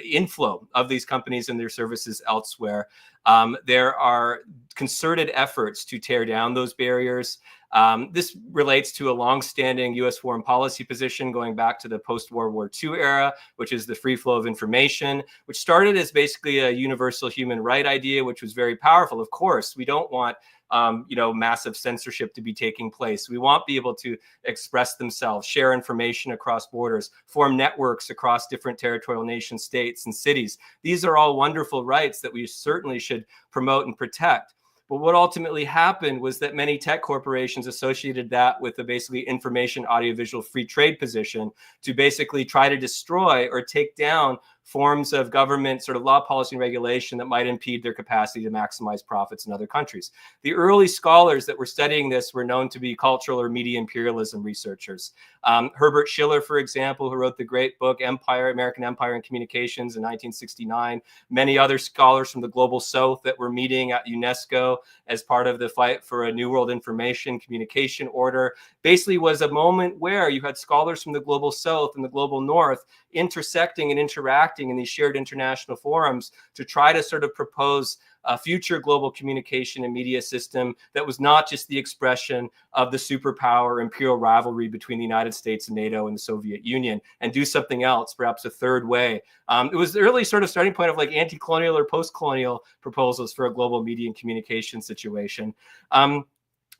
inflow of these companies and their services elsewhere, there are concerted efforts to tear down those barriers. This relates to a longstanding U.S. foreign policy position going back to the post-World War II era, which is the free flow of information, which started as basically a universal human right idea, which was very powerful. Of course, we don't want massive censorship to be taking place. We want people to express themselves, share information across borders, form networks across different territorial nation states and cities. These are all wonderful rights that we certainly should promote and protect. But what ultimately happened was that many tech corporations associated that with the basically information audiovisual free trade position to basically try to destroy or take down forms of government sort of law, policy, and regulation that might impede their capacity to maximize profits in other countries. The early scholars that were studying this were known to be cultural or media imperialism researchers. Herbert Schiller, for example, who wrote the great book Empire, American Empire and Communications in 1969. Many other scholars from the global south that were meeting at UNESCO as part of the fight for a New World Information Communication Order. Basically was a moment where you had scholars from the global south and the global north intersecting and interacting in these shared international forums to try to sort of propose a future global communication and media system that was not just the expression of the superpower imperial rivalry between the United States and NATO and the Soviet Union, and do something else, perhaps a third way. It was the early sort of starting point of like anti-colonial or post-colonial proposals for a global media and communication situation.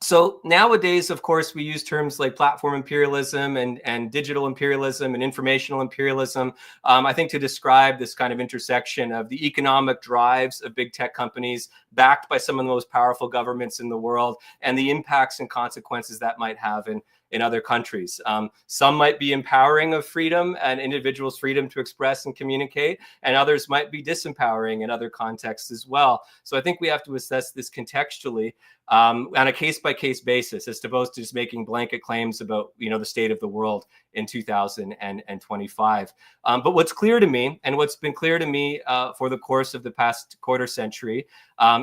So nowadays, of course, we use terms like platform imperialism and digital imperialism and informational imperialism, I think, to describe this kind of intersection of the economic drives of big tech companies backed by some of the most powerful governments in the world and the impacts and consequences that might have in other countries. Some might be empowering of freedom and individuals' freedom to express and communicate, and others might be disempowering in other contexts as well. So I think we have to assess this contextually on a case-by-case basis, as opposed to just making blanket claims about the state of the world in 2025. But what's clear to me, and what's been clear to me for the course of the past quarter century,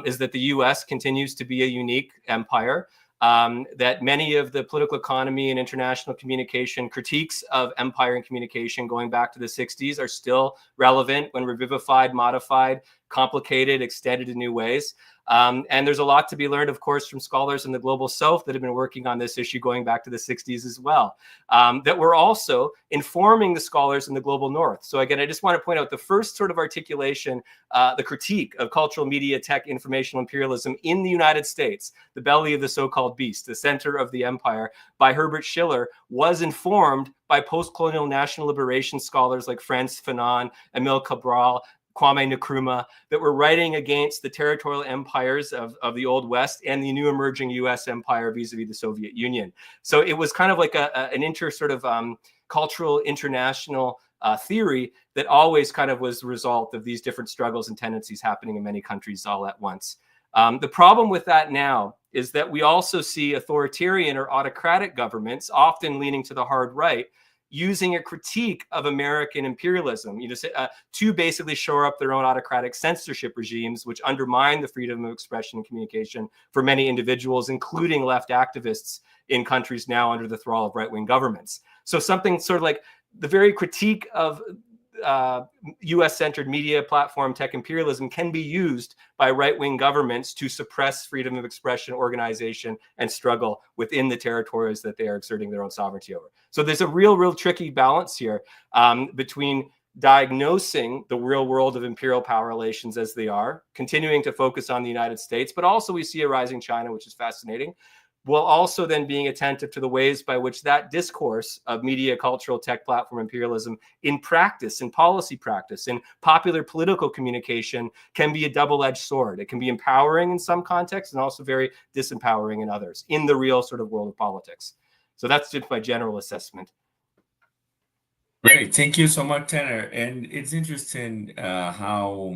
is that the U.S. continues to be a unique empire. That many of the political economy and international communication critiques of empire and communication going back to the 60s are still relevant when revivified, modified, complicated, extended in new ways. And there's a lot to be learned, of course, from scholars in the global south that have been working on this issue going back to the 60s as well, that were also informing the scholars in the global north. So again, I just want to point out the first sort of articulation, the critique of cultural media, tech, informational imperialism in the United States, the belly of the so-called beast, the center of the empire, by Herbert Schiller, was informed by post-colonial national liberation scholars like Frantz Fanon, Emil Cabral, Kwame Nkrumah, that were writing against the territorial empires of the Old West and the new emerging U.S. empire vis-a-vis the Soviet Union. So it was kind of like an cultural international theory that always kind of was the result of these different struggles and tendencies happening in many countries all at once. The problem with that now is that we also see authoritarian or autocratic governments, often leaning to the hard right, using a critique of American imperialism, to basically shore up their own autocratic censorship regimes, which undermine the freedom of expression and communication for many individuals, including left activists in countries now under the thrall of right-wing governments. So something sort of like the very critique of US-centered media platform tech imperialism can be used by right-wing governments to suppress freedom of expression, organization, and struggle within the territories that they are exerting their own sovereignty over. So there's a real tricky balance here between diagnosing the real world of imperial power relations as they are, continuing to focus on the United States, but also we see a rising China, which is fascinating, while also then being attentive to the ways by which that discourse of media, cultural, tech platform imperialism in practice, in policy practice, in popular political communication can be a double-edged sword. It can be empowering in some contexts and also very disempowering in others in the real sort of world of politics. So that's just my general assessment. Great. Thank you so much, Tanner. And it's interesting how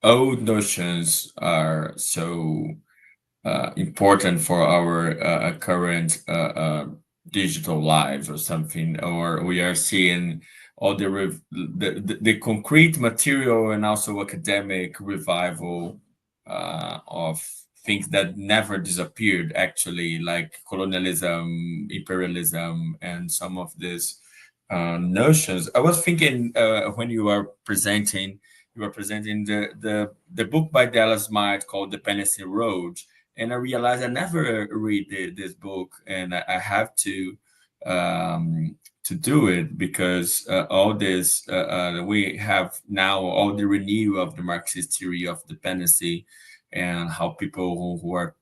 old notions are so important for our current digital lives or something, or we are seeing all the concrete material and also academic revival of things that never disappeared, actually, like colonialism, imperialism, and some of these notions. I was thinking when you were presenting the book by Dallas Smart called Dependency Road, and I realized I never read this book, and I have to do it because all this we have now all the renewal of the Marxist theory of dependency, and how people who are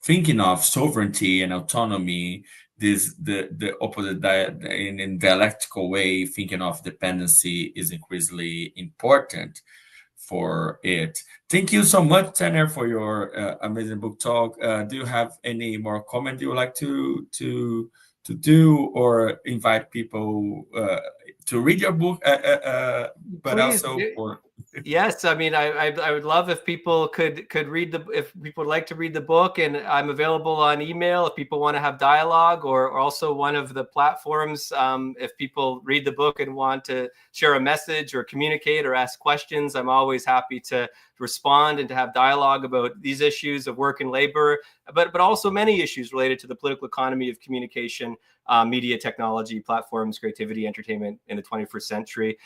thinking of sovereignty and autonomy, the opposite in dialectical way, thinking of dependency is increasingly important for it. Thank you so much, Tanner, for your amazing book talk. Do you have any more comment you would like to do, or invite people to read your book, but Please. also for Yes, I mean, I would love if people could read if people would like to read the book, and I'm available on email if people want to have dialogue, or also one of the platforms. If people read the book and want to share a message or communicate or ask questions, I'm always happy to respond and to have dialogue about these issues of work and labor, but also many issues related to the political economy of communication, media, technology, platforms, creativity, entertainment in the 21st century.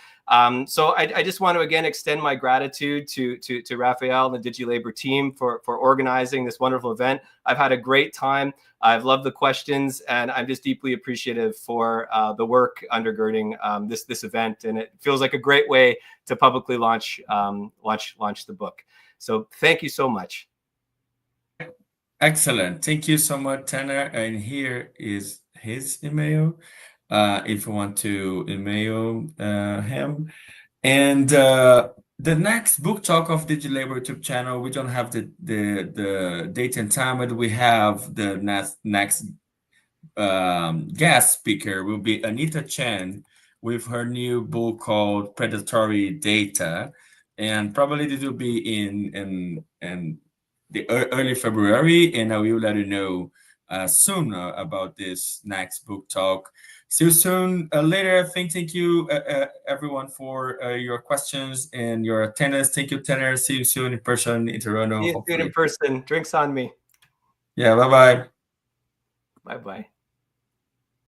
So I just want to again extend my gratitude to Raphael and the DigiLabor team for organizing this wonderful event. I've had a great time. I've loved the questions, and I'm just deeply appreciative for the work undergirding this event. And it feels like a great way to publicly launch the book. So thank you so much. Excellent. Thank you so much, Tanner. And here is his email, if you want to email him. And the next book talk of DigiLabor YouTube channel, we don't have the date and time, but we have the next guest speaker will be Anita Chen with her new book called Predatory Data, and probably this will be in the early February, and I will let you know soon about this next book talk. See you soon later. Thank you everyone for your questions and your attendance. Thank you, Tanner. See you soon in person in Toronto. See you soon in person. Drinks on me. Yeah, bye-bye. Bye-bye.